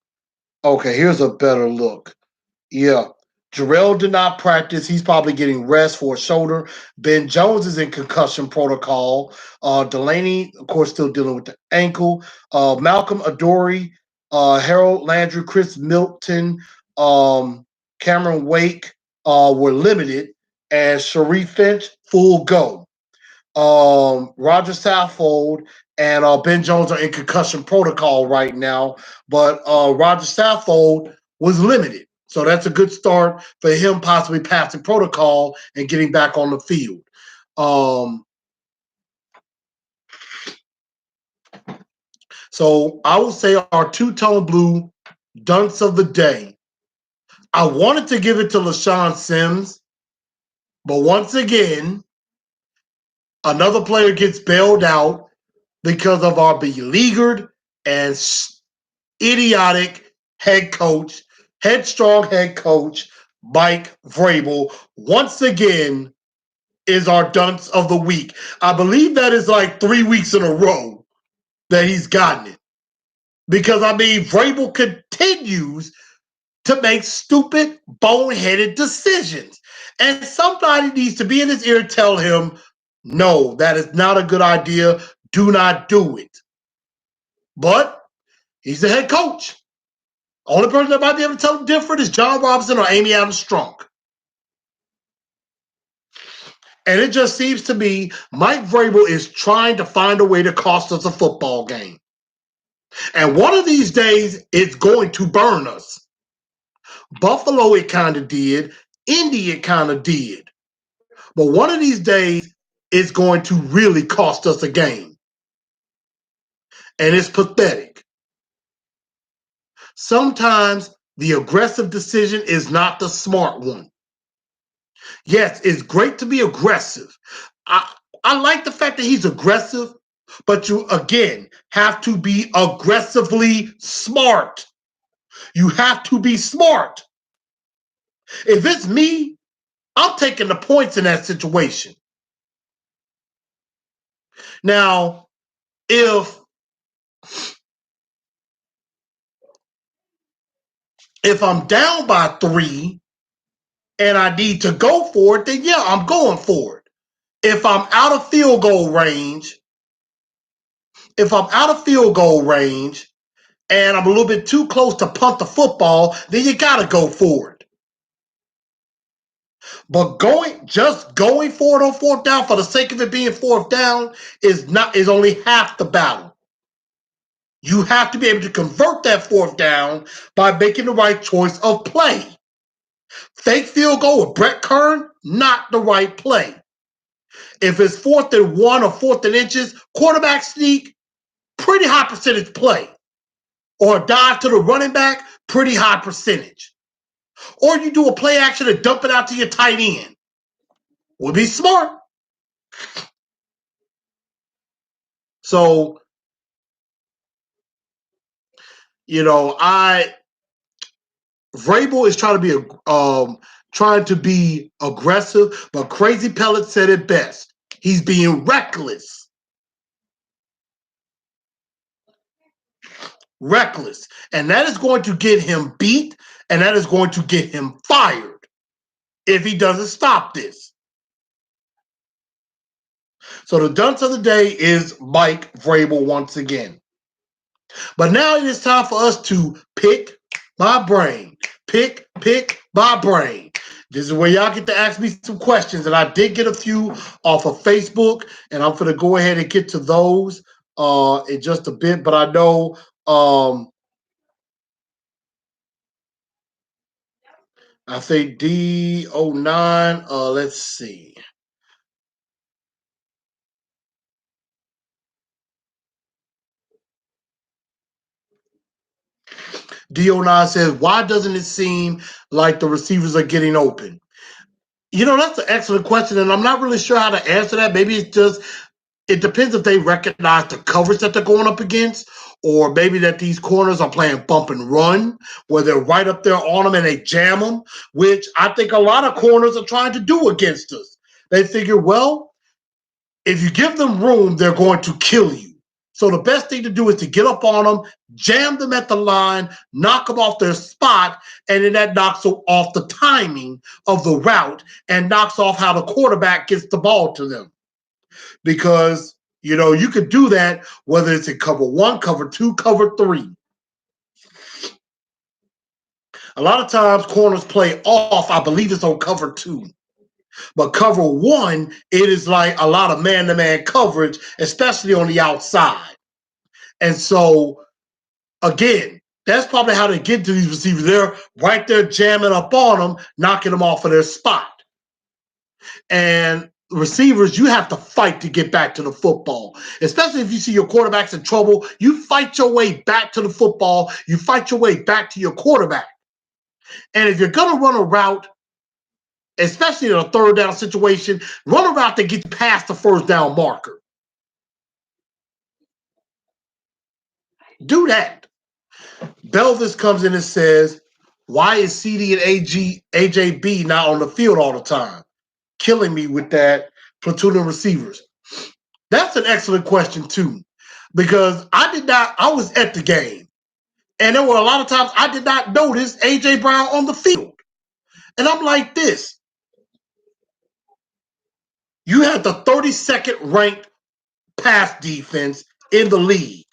Okay, here's a better look. Yeah. Jarrell did not practice. He's probably getting rest for a shoulder. Ben Jones is in concussion protocol. Delaney, of course, still dealing with the ankle. Malcolm Adoree, Harold Landry, Chris Milton, Cameron Wake were limited, and Sharif Finch, full go. Roger Saffold and Ben Jones are in concussion protocol right now, but Roger Saffold was limited. So that's a good start for him possibly passing protocol and getting back on the field. Um, so I will say our two-tone blue dunce of the day. I wanted to give it to LaShawn Sims, but once again, another player gets bailed out because of our beleaguered and idiotic headstrong head coach, Mike Vrabel, once again, is our dunce of the week. I believe that is like 3 weeks in a row that he's gotten it. Because, I mean, Vrabel continues to make stupid, boneheaded decisions. And somebody needs to be in his ear and tell him, no, that is not a good idea. Do not do it. But he's the head coach. Only person that might be able to tell him different is John Robinson or Amy Adams Strunk. And it just seems to me Mike Vrabel is trying to find a way to cost us a football game. And one of these days, it's going to burn us. Buffalo, it kind of did. Indy, it kind of did. But one of these days, it's going to really cost us a game. And it's pathetic. Sometimes the aggressive decision is not the smart one. Yes, it's great to be aggressive. I like the fact that he's aggressive, but you, again, have to be aggressively smart. You have to be smart. If it's me, I'm taking the points in that situation. Now, if I'm down by 3 and I need to go for it, then yeah, I'm going for it. If I'm out of field goal range, and I'm a little bit too close to punt the football, then you got to go for it. But going for it on fourth down for the sake of it being fourth down is only half the battle. You have to be able to convert that fourth down by making the right choice of play. Fake field goal with Brett Kern, not the right play. If it's 4th and 1 or 4th and inches, quarterback sneak, pretty high percentage play. Or a dive to the running back, pretty high percentage. Or you do a play action and dump it out to your tight end. Would be smart. So, Vrabel is trying to be aggressive, but Crazy Pellet said it best. He's being reckless. Reckless. And that is going to get him beat, and that is going to get him fired if he doesn't stop this. So the dunce of the day is Mike Vrabel once again. But now it is time for us to pick my brain. Pick my brain. This is where y'all get to ask me some questions. And I did get a few off of Facebook, and I'm going to go ahead and get to those in just a bit. But I know I think D09, let's see. D09 says, why doesn't it seem like the receivers are getting open? That's an excellent question, and I'm not really sure how to answer that. Maybe it depends if they recognize the coverage that they're going up against, or maybe that these corners are playing bump and run, where they're right up there on them and they jam them, which I think a lot of corners are trying to do against us. They figure, well, if you give them room, they're going to kill you. So the best thing to do is to get up on them, jam them at the line, knock them off their spot, and then that knocks off the timing of the route and knocks off how the quarterback gets the ball to them. Because, you could do that whether it's in cover 1, cover 2, cover 3. A lot of times corners play off, I believe it's on cover 2. But cover 1, it is like a lot of man-to-man coverage, especially on the outside. And so, again, that's probably how they get to these receivers. They're right there jamming up on them, knocking them off of their spot. And receivers, you have to fight to get back to the football. Especially if you see your quarterback's in trouble, you fight your way back to the football. You fight your way back to your quarterback. And if you're going to run a route, especially in a third down situation, run a route that gets past the first down marker. Do that. Belvis comes in and says, Why is CD and AJB not on the field all the time? Killing me with that platooning receivers. That's an excellent question too, because I was at the game, and there were a lot of times I did not notice AJ Brown on the field. And I'm like this. You had the 32nd ranked pass defense in the league.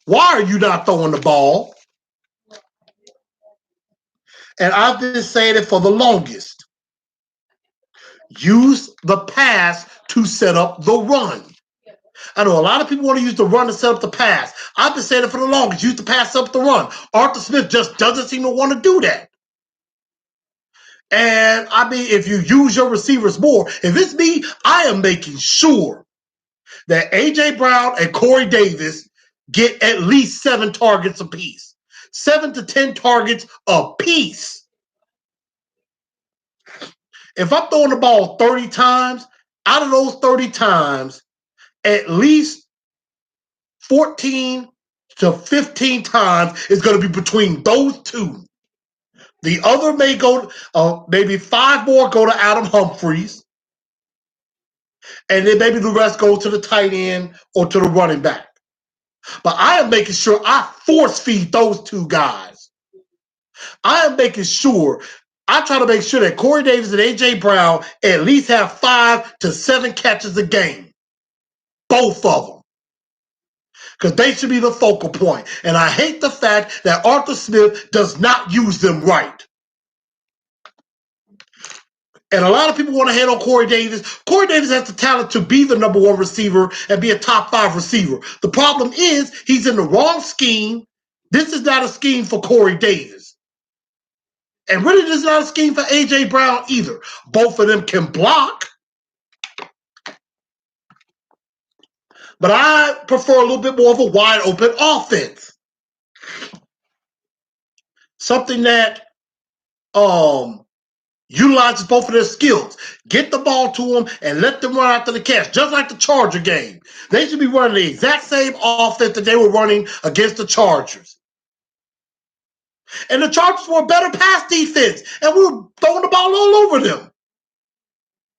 Why are you not throwing the ball? And I've been saying it for the longest. Use the pass to set up the run. I know a lot of people want to use the run to set up the pass. I've been saying it for the longest. Use the pass up the run. Arthur Smith just doesn't seem to want to do that. And I mean, if you use your receivers more, if it's me, I am making sure that A.J. Brown and Corey Davis get at least 7 targets apiece. 7 to 10 targets apiece. If I'm throwing the ball 30 times, out of those 30 times, at least 14 to 15 times is going to be between those two. The other may go, maybe 5 more go to Adam Humphries, and then maybe the rest go to the tight end or to the running back. But I am making sure I force feed those 2 guys. I am making sure, I try to make sure that Corey Davis and A.J. Brown at least have 5 to 7 catches a game. Both of them. Because they should be the focal point. And I hate the fact that Arthur Smith does not use them right. And a lot of people want to hate on Corey Davis. Corey Davis has the talent to be the number 1 receiver and be a top 5 receiver. The problem is he's in the wrong scheme. This is not a scheme for Corey Davis. And really, this is not a scheme for A.J. Brown either. Both of them can block. But I prefer a little bit more of a wide open offense. Something that utilizes both of their skills. Get the ball to them and let them run after the catch, just like the Charger game. They should be running the exact same offense that they were running against the Chargers. And the Chargers were a better pass defense, and we were throwing the ball all over them.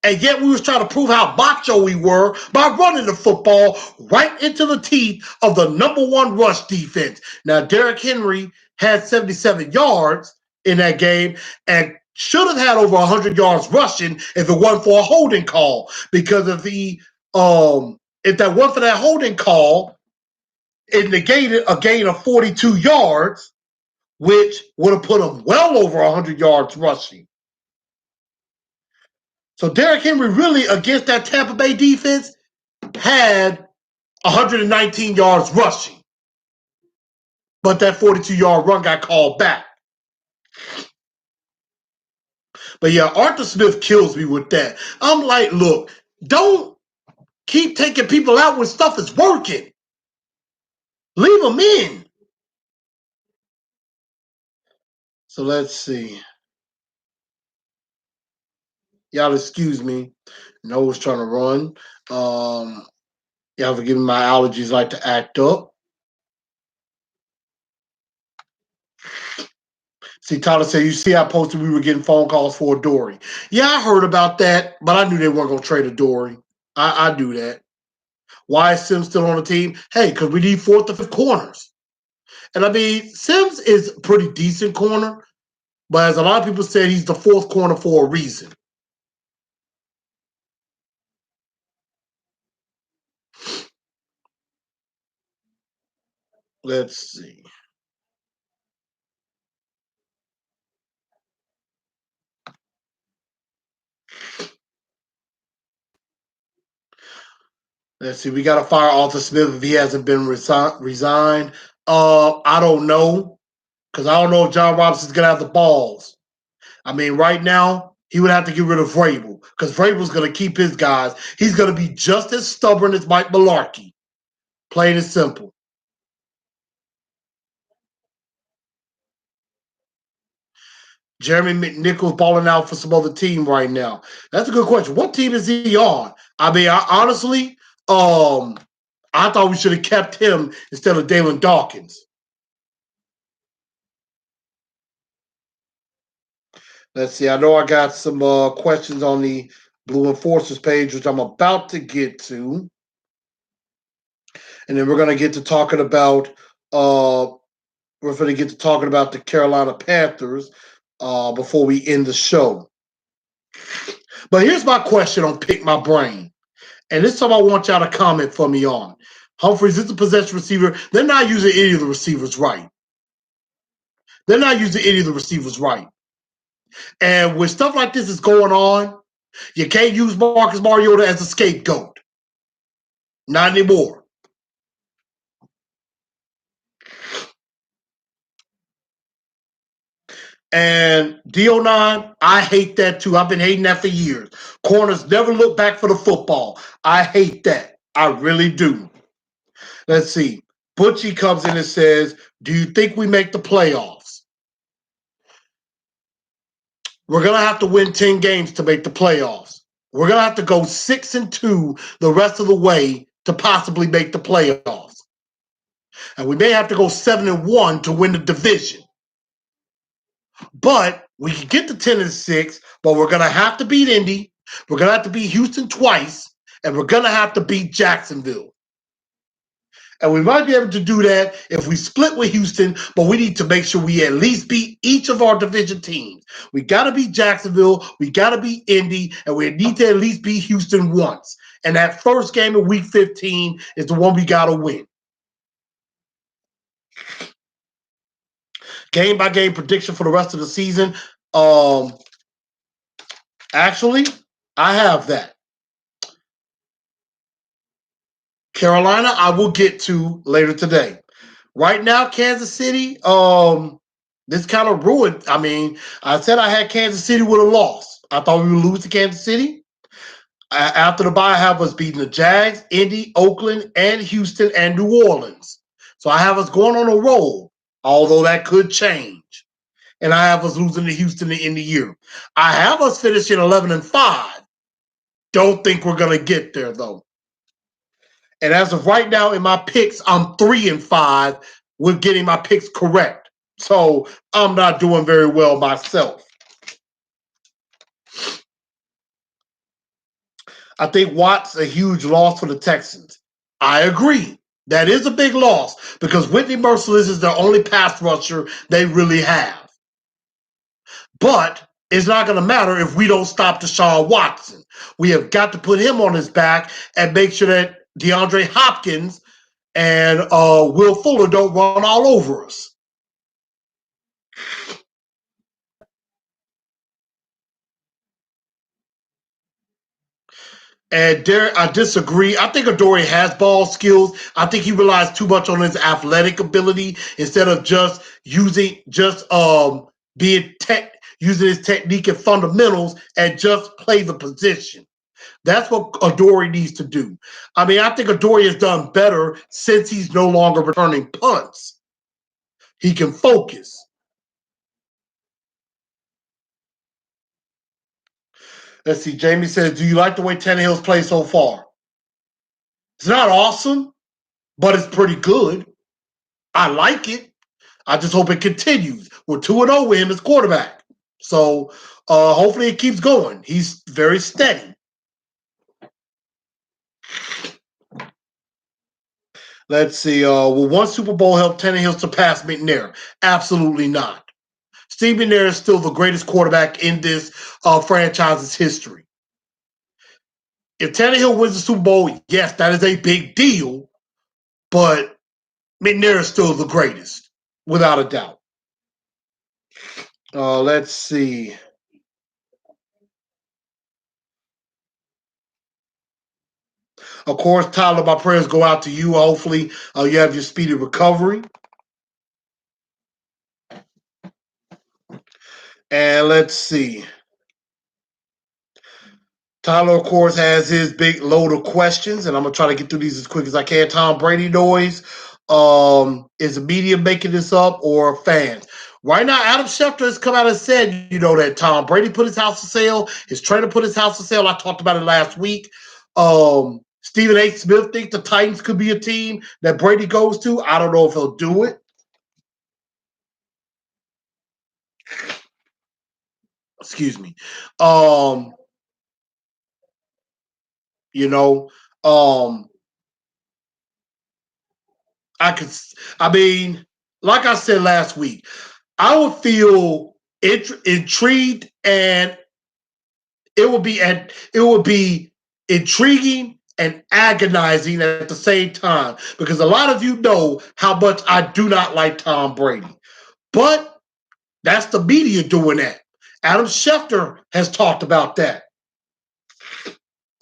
And yet we was trying to prove how macho we were by running the football right into the teeth of the number 1 rush defense. Now, Derrick Henry had 77 yards in that game and should have had over 100 yards rushing if it wasn't for a holding call. Because if that wasn't for that holding call, it negated a gain of 42 yards, which would have put him well over 100 yards rushing. So Derrick Henry really, against that Tampa Bay defense, had 119 yards rushing. But that 42-yard run got called back. But yeah, Arthur Smith kills me with that. I'm like, look, don't keep taking people out when stuff is working. Leave them in. So let's see. Y'all excuse me. Noah's trying to run. Y'all forgive me, my allergies like to act up. See, Tyler said, you see, I posted we were getting phone calls for Dory. Yeah, I heard about that, but I knew they weren't going to trade a Dory. I do that. Why is Sims still on the team? Hey, because we need 4th or 5th corners. And I mean, Sims is a pretty decent corner, but as a lot of people said, he's the 4th corner for a reason. Let's see. Let's see. We got to fire Arthur Smith if he hasn't been resigned. I don't know, because I don't know if John Robinson's going to have the balls. I mean, right now, he would have to get rid of Vrabel, because Vrabel's going to keep his guys. He's going to be just as stubborn as Mike Mularkey. Plain and simple. Jeremy McNichols balling out for some other team right now. That's a good question. What team is he on? I mean, honestly, I thought we should have kept him instead of Dalen Dawkins. Let's see. I know I got some questions on the Blue Enforcers page, which I'm about to get to. And then we're going to get to talking about the Carolina Panthers before we end the show. But here's my question on Pick My Brain. And this time I want y'all to comment for me on. Humphreys is a possession receiver. They're not using any of the receivers right. And when stuff like this is going on, you can't use Marcus Mariota as a scapegoat. Not anymore. And DO9, I hate that too. I've been hating that for years. Corners never look back for the football. I hate that. I really do. Let's see. Butchie comes in and says, do you think we make the playoffs? We're going to have to win 10 games to make the playoffs. We're going to have to go 6-2 the rest of the way to possibly make the playoffs. And we may have to go 7-1 to win the division. But we can get to 10-6, but we're going to have to beat Indy. We're going to have to beat Houston twice, and we're going to have to beat Jacksonville. And we might be able to do that if we split with Houston, but we need to make sure we at least beat each of our division teams. We got to beat Jacksonville, we got to beat Indy, and we need to at least beat Houston once. And that first game of Week 15 is the one we got to win. Game-by-game prediction for the rest of the season. Actually, I have that. Carolina, I will get to later today. Right now, Kansas City, this kind of ruined. I mean, I said I had Kansas City with a loss. I thought we would lose to Kansas City. After the bye, I have us beating the Jags, Indy, Oakland, and Houston, and New Orleans. So I have us going on a roll, although that could change. And I have us losing to Houston in the year. I have us finishing 11-5. Don't think we're going to get there, though. And as of right now, in my picks, I'm 3-5 with getting my picks correct. So I'm not doing very well myself. I think Watt's a huge loss for the Texans. I agree. That is a big loss because Whitney Merciless is the only pass rusher they really have. But it's not going to matter if we don't stop Deshaun Watson. We have got to put him on his back and make sure that DeAndre Hopkins and Will Fuller don't run all over us. And there, I disagree. I think Adoree has ball skills. I think he relies too much on his athletic ability instead of just using his technique and fundamentals and just play the position. That's what Adoree needs to do. I mean, I think Adoree has done better since he's no longer returning punts. He can focus. Let's see. Jamie says, do you like the way Tannehill's played so far? It's not awesome, but it's pretty good. I like it. I just hope it continues. We're 2-0 with him as quarterback. So hopefully it keeps going. He's very steady. Let's see. Will one Super Bowl help Tannehill surpass McNair? Absolutely not. Steve McNair is still the greatest quarterback in this franchise's history. If Tannehill wins the Super Bowl, yes, that is a big deal. But McNair is still the greatest, without a doubt. Let's see. Of course, Tyler, my prayers go out to you. Hopefully, you have your speedy recovery. And let's see. Tyler, of course, has his big load of questions, and I'm going to try to get through these as quick as I can. Tom Brady noise. Is the media making this up or fans? Right now, Adam Schefter has come out and said, that Tom Brady put his house for sale. His trainer put his house for sale. I talked about it last week. Stephen A. Smith thinks the Titans could be a team that Brady goes to. I don't know if he'll do it. Excuse me. Um, you know, um, I could. I mean, like I said last week, I would feel intrigued, and it would be intriguing and agonizing at the same time, because a lot of you know how much I do not like Tom Brady, but that's the media doing that. Adam Schefter has talked about that.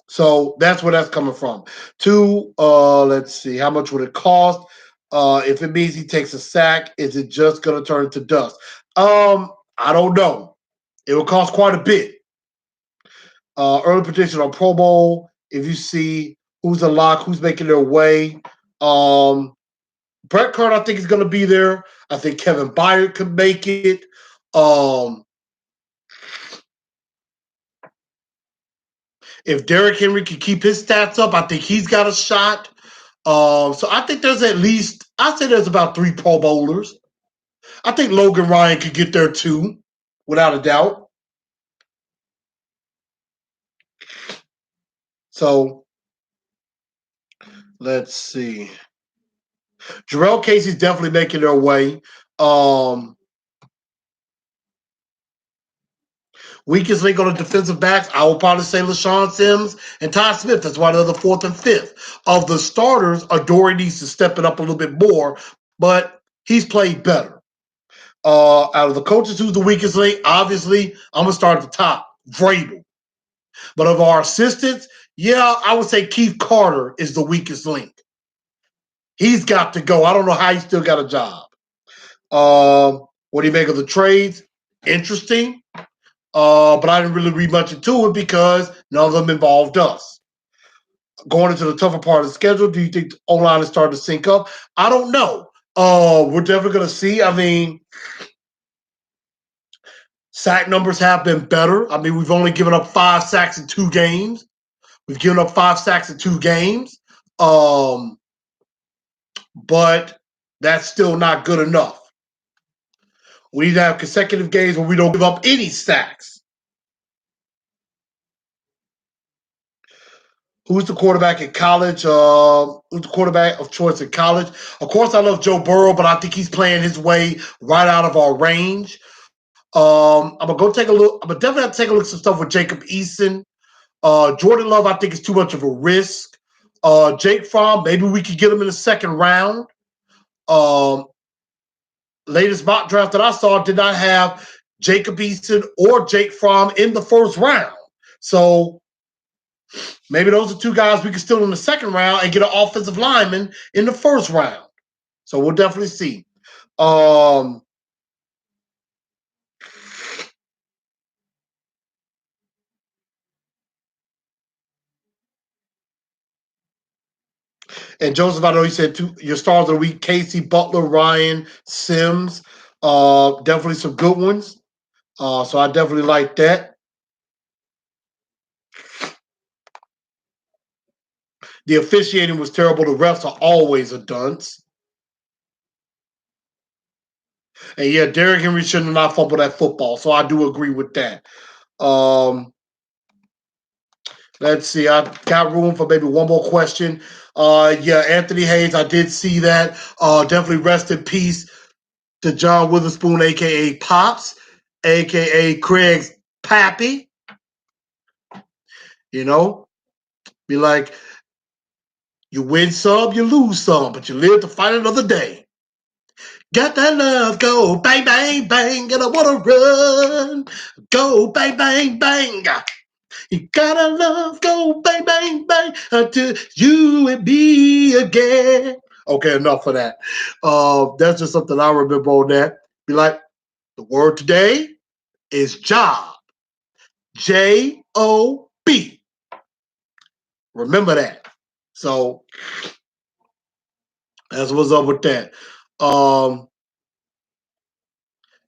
So that's where that's coming from. Two, let's see, how much would it cost? If it means he takes a sack, is it just going to turn into dust? I don't know. It will cost quite a bit. Early prediction on Pro Bowl. If you see who's a lock, who's making their way. Brett Kern, I think, is going to be there. I think Kevin Byard could make it. If Derrick Henry can keep his stats up, I think he's got a shot. So I think there's at least, I'd say there's about 3 Pro Bowlers. I think Logan Ryan could get there too, without a doubt. So let's see. Jarrell Casey's definitely making their way. Weakest link on the defensive backs, I will probably say LaShawn Sims and Todd Smith. That's why they're the 4th and 5th. Of the starters, Adoree needs to step it up a little bit more, but he's played better. Out of the coaches, who's the weakest link? Obviously, I'm going to start at the top, Vrabel. But of our assistants, yeah, I would say Keith Carter is the weakest link. He's got to go. I don't know how he still got a job. What do you make of the trades? Interesting. But I didn't really read much into it because none of them involved us. Going into the tougher part of the schedule, do you think the O-line is starting to sync up? I don't know. We're definitely going to see. I mean, sack numbers have been better. I mean, we've only given up 5 sacks in 2 games. We've given up 5 sacks in 2 games. But that's still not good enough. We need to have consecutive games where we don't give up any sacks. Who's the quarterback in college? Who's the quarterback of choice in college? Of course, I love Joe Burrow, but I think he's playing his way right out of our range. I'm gonna go take a look. I'm gonna definitely have to take a look at some stuff with Jacob Eason. Jordan Love, I think, is too much of a risk. Jake Fromm, maybe we could get him in the 2nd round. Latest mock draft that I saw did not have Jacob Eason or Jake Fromm in the 1st round. So maybe those are 2 guys we can steal in the 2nd round and get an offensive lineman in the 1st round. So we'll definitely see. And Joseph, I know you said your stars of the week: Casey, Butler, Ryan, Sims. Definitely some good ones. So I definitely like that. The officiating was terrible. The refs are always a dunce. And yeah, Derrick Henry shouldn't have not fumbled that football. So I do agree with that. Let's see. I got room for maybe one more question. Yeah, Anthony Hayes, I did see that. Definitely rest in peace to John Witherspoon, a.k.a. Pops, a.k.a. Craig's pappy. You know, be like, you win some, you lose some, but you live to fight another day. Got that love, go bang, bang, bang, and I want to run. Go bang, bang, bang. You gotta love, go bang, bang, bang, until you and me again. Okay, enough of that. That's just something I remember on that. Be like, the word today is job. J-O-B. Remember that. So that's what's up with that.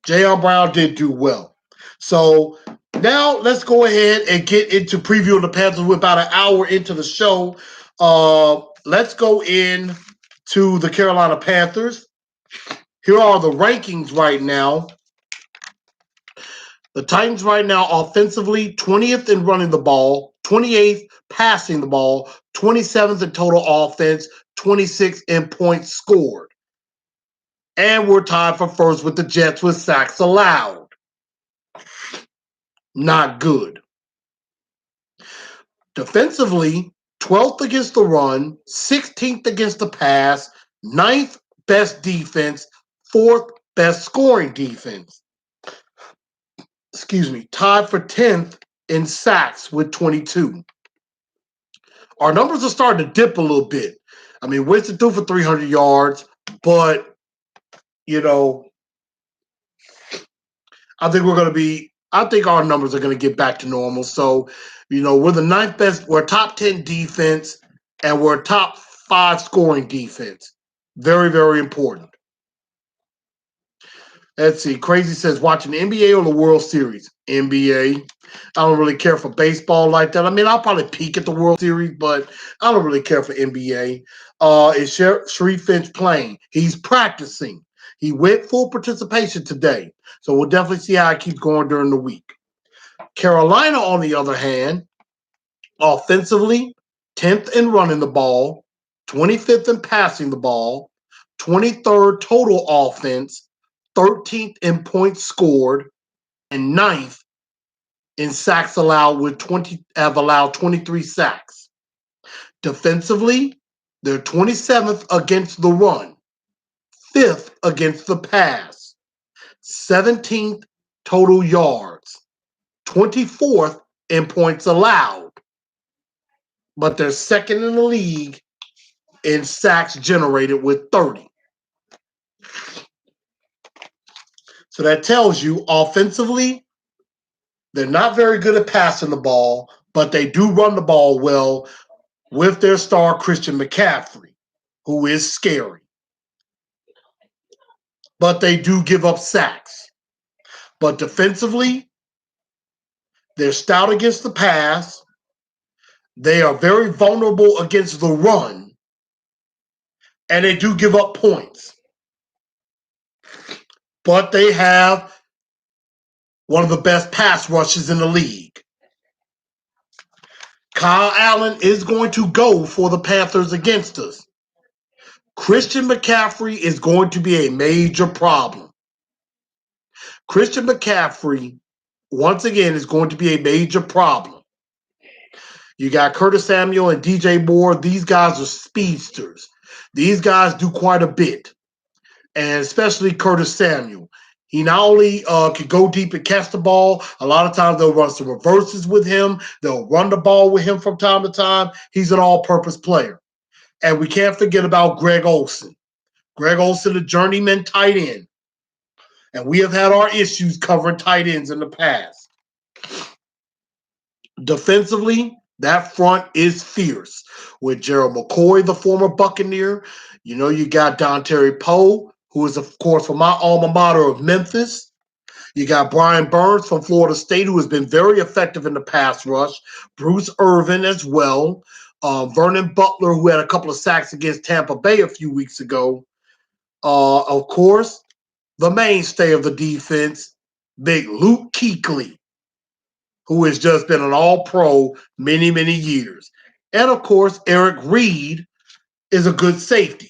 J.R. Brown did do well. So now let's go ahead and get into previewing the Panthers. We're about an hour into the show. Let's go in to the Carolina Panthers. Here are the rankings right now. The Titans right now offensively 20th in running the ball, 28th passing the ball, 27th in total offense, 26th in points scored. And we're tied for first with the Jets with sacks allowed. Not good. Defensively, 12th against the run, 16th against the pass, 9th best defense, 4th best scoring defense. Tied for 10th in sacks with 22. Our numbers are starting to dip a little bit. I mean, Winston threw for 300 yards, but, I think our numbers are going to get back to normal. So, we're the 9th best, we're top 10 defense, and we're a top 5 scoring defense. Very, very important. Let's see. Crazy says, watching the NBA or the World Series? NBA. I don't really care for baseball like that. I mean, I'll probably peek at the World Series, but I don't really care for NBA. Is Sharif Finch playing? He's practicing. He went full participation today. So we'll definitely see how it keeps going during the week. Carolina, on the other hand, offensively, 10th in running the ball, 25th in passing the ball, 23rd total offense, 13th in points scored, and 9th in sacks allowed have allowed 23 sacks. Defensively, they're 27th against the run, 5th against the pass, 17th total yards, 24th in points allowed, but they're second in the league in sacks generated with 30. So that tells you offensively, they're not very good at passing the ball, but they do run the ball well with their star Christian McCaffrey, who is scary. But they do give up sacks. But defensively, they're stout against the pass. They are very vulnerable against the run. And they do give up points. But they have one of the best pass rushes in the league. Kyle Allen is going to go for the Panthers against us. Christian McCaffrey is going to be a major problem. Christian McCaffrey, once again, is going to be a major problem. You got Curtis Samuel and DJ Moore. These guys are speedsters. These guys do quite a bit, and especially Curtis Samuel. He not only can go deep and catch the ball, a lot of times they'll run some reverses with him. They'll run the ball with him from time to time. He's an all-purpose player. And we can't forget about Greg Olsen. Greg Olsen, a journeyman tight end. And we have had our issues covering tight ends in the past. Defensively, that front is fierce. With Gerald McCoy, the former Buccaneer, you got Dontari Poe, who is, of course, from my alma mater of Memphis. You got Brian Burns from Florida State, who has been very effective in the pass rush. Bruce Irvin as well. Vernon Butler, who had a couple of sacks against Tampa Bay a few weeks ago. Of course, the mainstay of the defense, big Luke Kuechly, who has just been an all-pro many, many years. And, of course, Eric Reed is a good safety.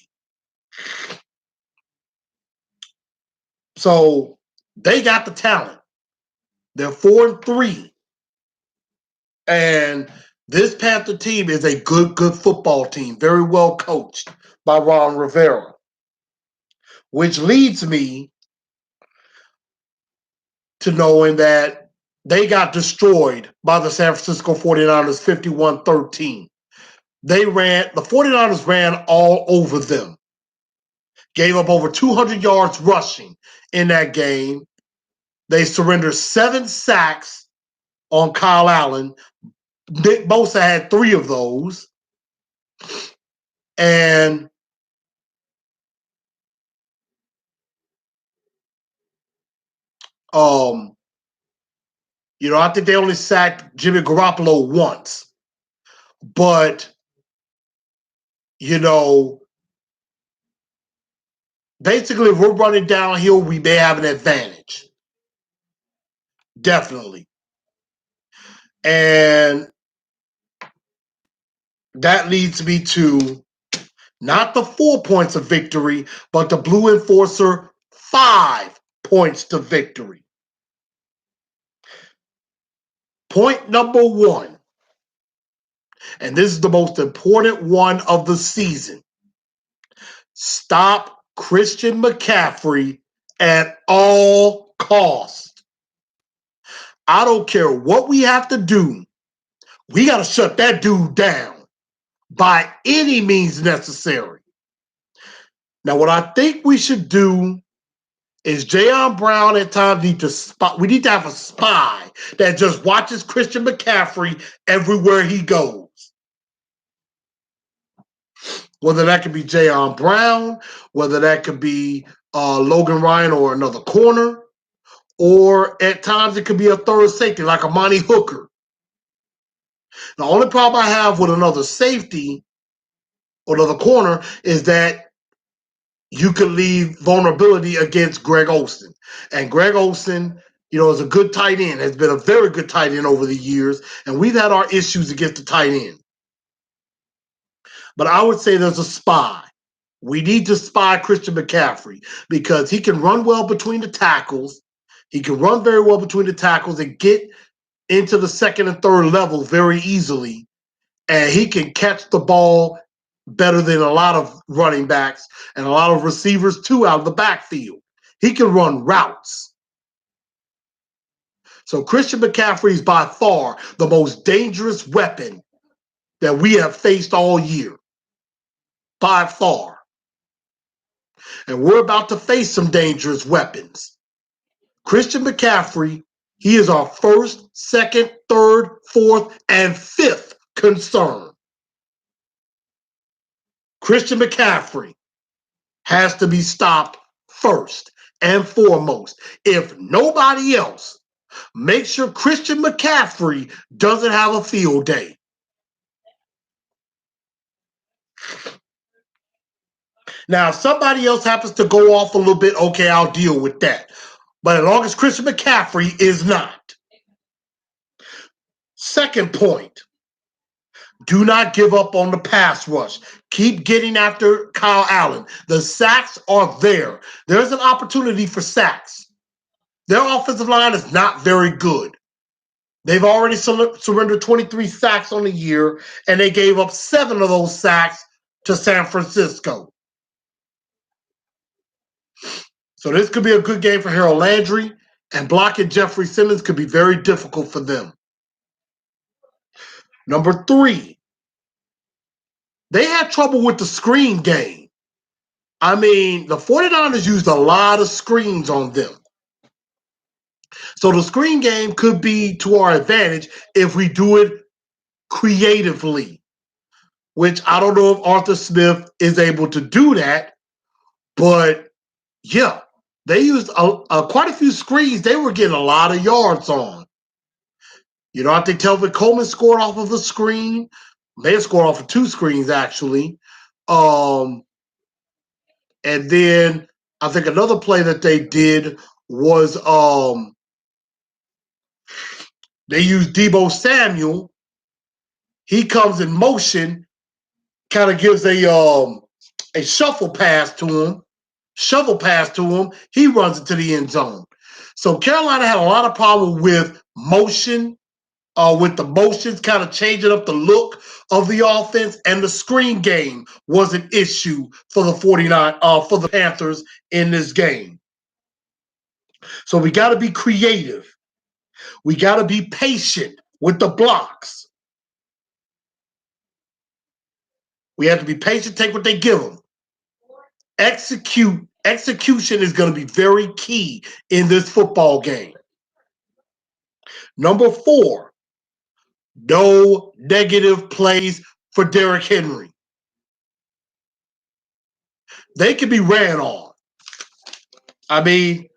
So they got the talent. They're 4-3. And this Panther team is a good football team, very well coached by Ron Rivera, which leads me to knowing that they got destroyed by the San Francisco 49ers 51-13. The 49ers ran all over them, gave up over 200 yards rushing in that game. They surrendered 7 sacks on Kyle Allen. Nick Bosa had 3 of those. And I think they only sacked Jimmy Garoppolo once. But, basically, if we're running downhill, we may have an advantage. Definitely. And that leads me to not the 4 points of victory, but the Blue Enforcer 5 points to victory. Point number 1, and this is the most important one of the season. Stop Christian McCaffrey at all costs. I don't care what we have to do. We got to shut that dude down by any means necessary. Now, what I think we should do is Jayon Brown at times need to spy. We need to have a spy that just watches Christian McCaffrey everywhere he goes. Whether that could be Jayon Brown, whether that could be Logan Ryan or another corner, or at times it could be a third safety like Amani Hooker. The only problem I have with another safety or another corner is that you could leave vulnerability against Greg Olsen. And Greg Olsen, is a good tight end, has been a very good tight end over the years, and we've had our issues against the tight end. But I would say there's a spy. We need to spy Christian McCaffrey because he can run well between the tackles. He can run very well between the tackles and get into the second and third level very easily. And he can catch the ball better than a lot of running backs and a lot of receivers too out of the backfield. He can run routes. So Christian McCaffrey is by far the most dangerous weapon that we have faced all year. By far. And we're about to face some dangerous weapons. Christian McCaffrey, he is our first, second, third, fourth, and fifth concern. Christian McCaffrey has to be stopped first and foremost. If nobody else, make sure Christian McCaffrey doesn't have a field day. Now, if somebody else happens to go off a little bit, okay, I'll deal with that. But as long as Christian McCaffrey is not. Second point, do not give up on the pass rush. Keep getting after Kyle Allen. The sacks are there. There's an opportunity for sacks. Their offensive line is not very good. They've already surrendered 23 sacks on the year, and they gave up 7 of those sacks to San Francisco. So this could be a good game for Harold Landry, and blocking Jeffrey Simmons could be very difficult for them. Number 3, they had trouble with the screen game. I mean, the 49ers used a lot of screens on them. So the screen game could be to our advantage if we do it creatively, which I don't know if Arthur Smith is able to do that, but yeah, they used quite a few screens. They were getting a lot of yards on. I think Telvin Coleman scored off of a screen. They scored off of 2 screens, actually. And then I think another play that they did was they used Deebo Samuel. He comes in motion, kind of gives a shuffle pass to him. He runs into the end zone. So Carolina had a lot of problem with motion, with the motions kind of changing up the look of the offense, and the screen game was an issue for the Panthers in this game. So we got to be creative. We got to be patient with the blocks. We have to be patient, take what they give them. Execution is going to be very key in this football game. Number 4, no negative plays for Derrick Henry. They can be ran on. I mean,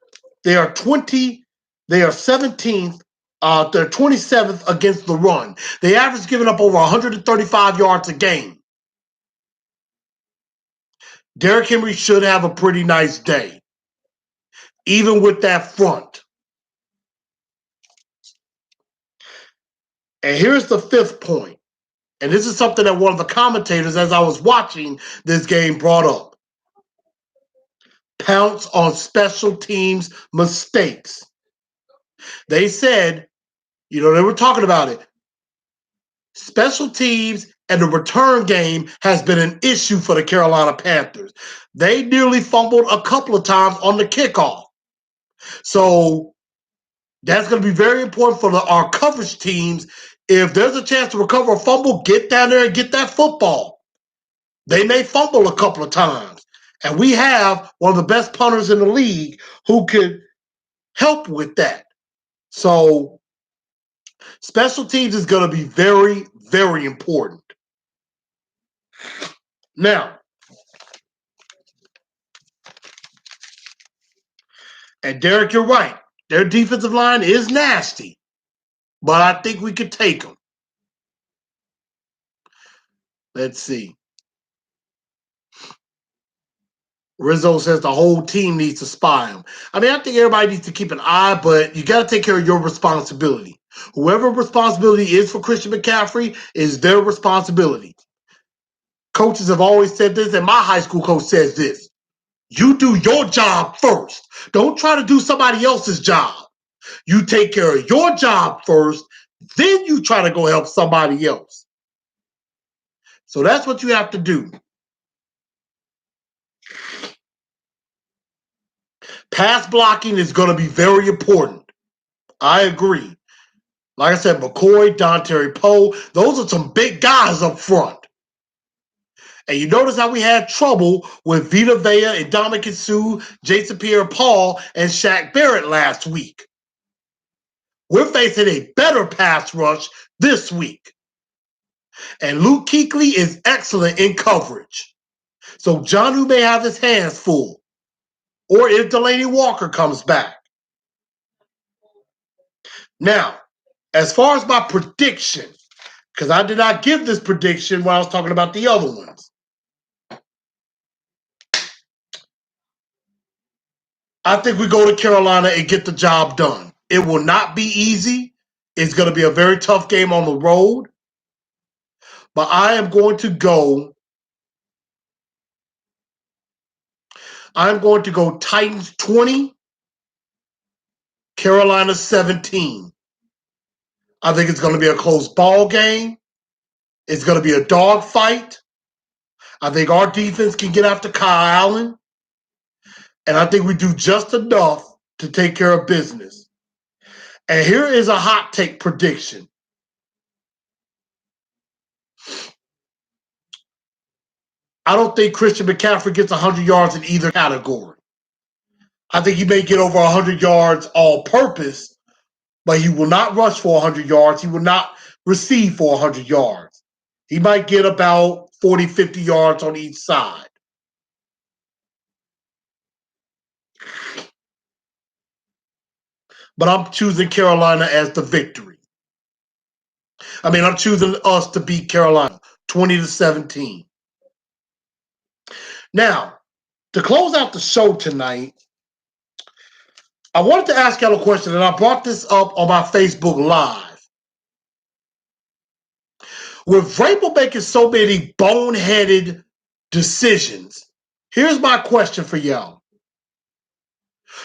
they are 17th, they're 27th against the run. They average giving up over 135 yards a game. Derrick Henry should have a pretty nice day, even with that front. And here's the fifth point. And this is something that one of the commentators, as I was watching this game, brought up. Pounce on special teams mistakes. They said, they were talking about it. Special teams and the return game has been an issue for the Carolina Panthers. They nearly fumbled a couple of times on the kickoff. So that's going to be very important for our coverage teams. If there's a chance to recover a fumble, get down there and get that football. They may fumble a couple of times. And we have one of the best punters in the league who could help with that. So special teams is going to be very, very important. Now, and Derek, you're right. Their defensive line is nasty, but I think we could take them. Let's see. Rizzo says the whole team needs to spy him. I mean, I think everybody needs to keep an eye, but you got to take care of your responsibility. Whoever responsibility is for Christian McCaffrey is their responsibility. Coaches have always said this, and my high school coach says this. You do your job first. Don't try to do somebody else's job. You take care of your job first, then you try to go help somebody else. So that's what you have to do. Pass blocking is going to be very important. I agree. Like I said, McCoy, Dontari Poe, those are some big guys up front. And you notice how we had trouble with Vita Vea and Dominic Sue, Jason Pierre-Paul, and Shaq Barrett last week. We're facing a better pass rush this week. And Luke Kuechly is excellent in coverage. So Jonnu may have his hands full. Or if Delaney Walker comes back. Now, as far as my prediction, because I did not give this prediction when I was talking about the other ones. I think we go to Carolina and get the job done. It will not be easy. It's going to be a very tough game on the road. But I am going to go Titans 20, Carolina 17. I think it's going to be a close ball game. It's going to be a dogfight. I think our defense can get after Kyle Allen. And I think we do just enough to take care of business. And here is a hot take prediction. I don't think Christian McCaffrey gets 100 yards in either category. I think he may get over 100 yards all purpose, but he will not rush for 100 yards. He will not receive for 100 yards. He might get about 40, 50 yards on each side. But I'm choosing Carolina as the victory. I'm choosing us to beat Carolina 20-17. Now, to close out the show tonight, I wanted to ask y'all a question, and I brought this up on my Facebook Live. With Vrabel making so many boneheaded decisions, here's my question for y'all.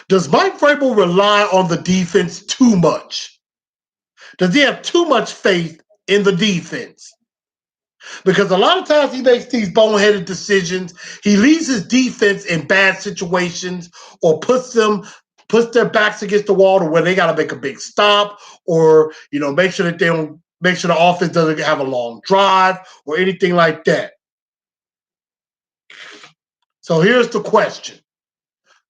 Does Mike Vrabel rely on the defense too much? Does he have too much faith in the defense? Because a lot of times he makes these boneheaded decisions. He leaves his defense in bad situations or puts their backs against the wall to where they got to make a big stop, or make sure the offense doesn't have a long drive or anything like that. So here's the question.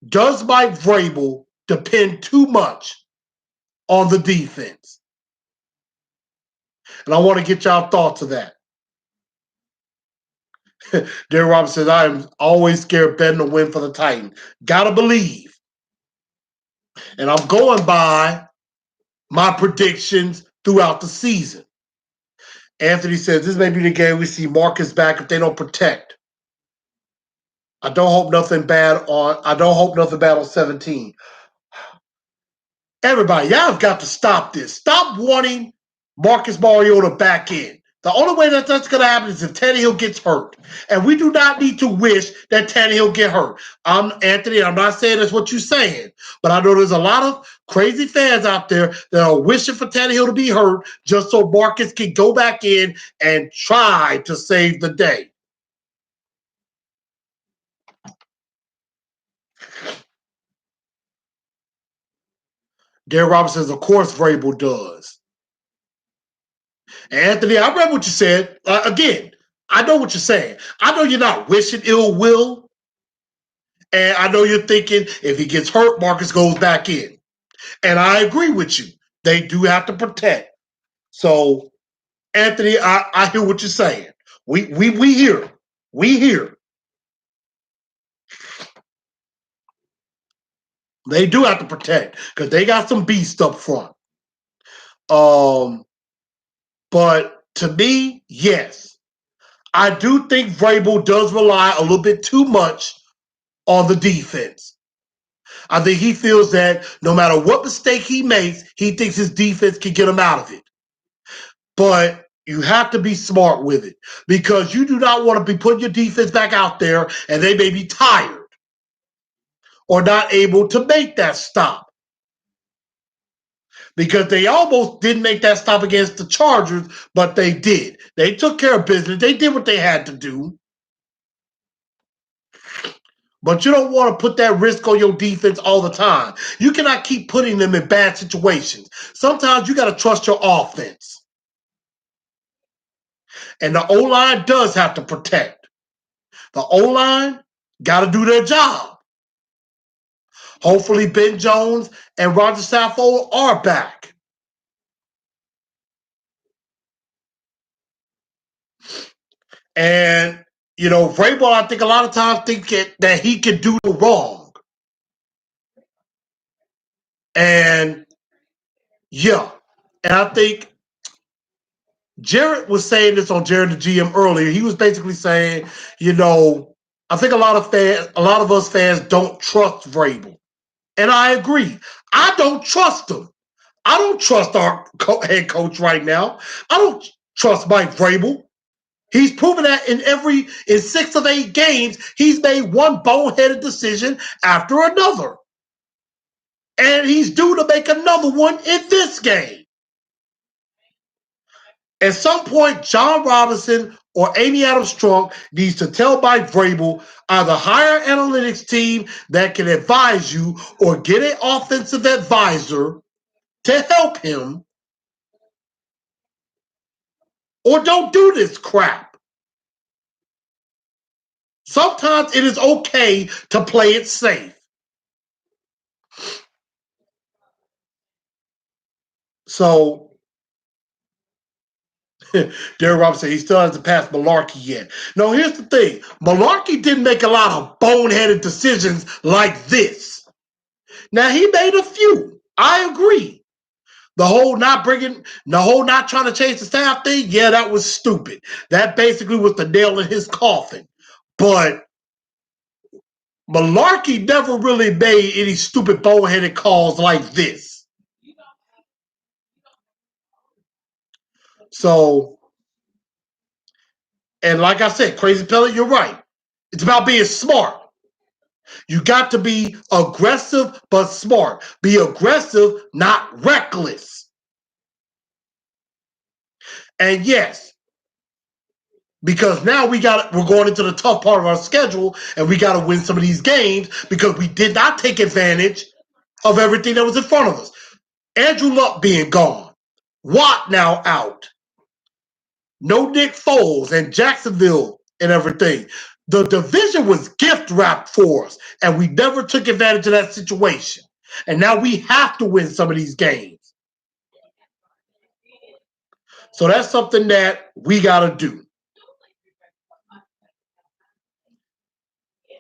Does Mike Vrabel depend too much on the defense? And I want to get y'all thoughts of that. Darren Robinson says, I am always scared betting to win for the Titans. Gotta believe. And I'm going by my predictions throughout the season. Anthony says, this may be the game we see Marcus back if they don't protect. I don't hope nothing bad on 17. Everybody, y'all have got to stop this. Stop wanting Marcus Mariota back in. The only way that that's going to happen is if Tannehill gets hurt. And we do not need to wish that Tannehill get hurt. Anthony, I'm not saying that's what you're saying, but I know there's a lot of crazy fans out there that are wishing for Tannehill to be hurt just so Marcus can go back in and try to save the day. Darren Robinson says, of course, Vrabel does. Anthony, I read what you said. Again, I know what you're saying. I know you're not wishing ill will. And I know you're thinking if he gets hurt, Marcus goes back in. And I agree with you. They do have to protect. So, Anthony, I hear what you're saying. We hear. We hear. They do have to protect because they got some beasts up front. But to me, yes. I do think Vrabel does rely a little bit too much on the defense. I think he feels that no matter what mistake he makes, he thinks his defense can get him out of it. But you have to be smart with it because you do not want to be putting your defense back out there and they may be tired or not able to make that stop. Because they almost didn't make that stop against the Chargers, but they did. They took care of business. They did what they had to do. But you don't want to put that risk on your defense all the time. You cannot keep putting them in bad situations. Sometimes you got to trust your offense. And the O-line does have to protect. The O-line got to do their job. Hopefully Ben Jones and Roger Saffold are back. And, you know, Vrabel, I think a lot of times think that he can do no wrong. And, yeah. And I think Jared was saying this on Jared the GM earlier. He was basically saying, you know, I think a lot of us fans don't trust Vrabel. And I agree. I don't trust him. I don't trust our head coach right now. I don't trust Mike Vrabel. He's proven that in 6 of 8 games, he's made one boneheaded decision after another. And he's due to make another one in this game. At some point, John Robinson or Amy Adams-Strunk needs to tell Mike Vrabel, either hire an analytics team that can advise you or get an offensive advisor to help him, or don't do this crap. Sometimes it is okay to play it safe. So, Darren Robinson, he still hasn't passed Malarkey yet. No, here's the thing. Malarkey didn't make a lot of boneheaded decisions like this. Now, he made a few. I agree. The whole not trying to change the staff thing, yeah, that was stupid. That basically was the nail in his coffin. But Malarkey never really made any stupid boneheaded calls like this. So, and like I said, Crazy Pellet, you're right. It's about being smart. You got to be aggressive but smart. Be aggressive, not reckless. And yes, because now we're going into the tough part of our schedule and we got to win some of these games because we did not take advantage of everything that was in front of us. Andrew Luck being gone. Watt now out. No Nick Foles and Jacksonville and everything. The division was gift wrapped for us, and we never took advantage of that situation. And now we have to win some of these games. So that's something that we got to do.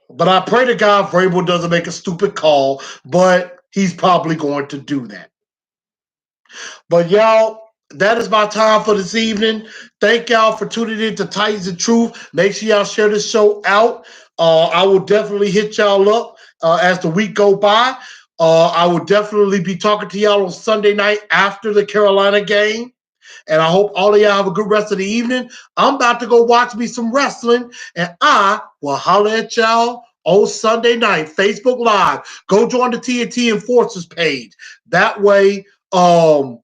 But I pray to God Vrabel doesn't make a stupid call, but he's probably going to do that. But y'all, that is my time for this evening. Thank y'all for tuning in to Titans and Truth. Make sure y'all share this show out. I will definitely hit y'all up as the week go by. I will definitely be talking to y'all on Sunday night after the Carolina game. And I hope all of y'all have a good rest of the evening. I'm about to go watch me some wrestling, and I will holler at y'all on Sunday night, Facebook Live. Go join the TNT Enforcers page. That way, y'all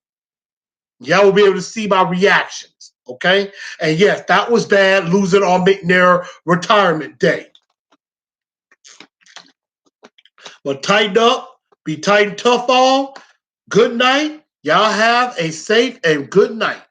will be able to see my reactions. Okay? And yes, that was bad, losing on McNair retirement day. But tighten up, be tight and tough all. Good night. Y'all have a safe and good night.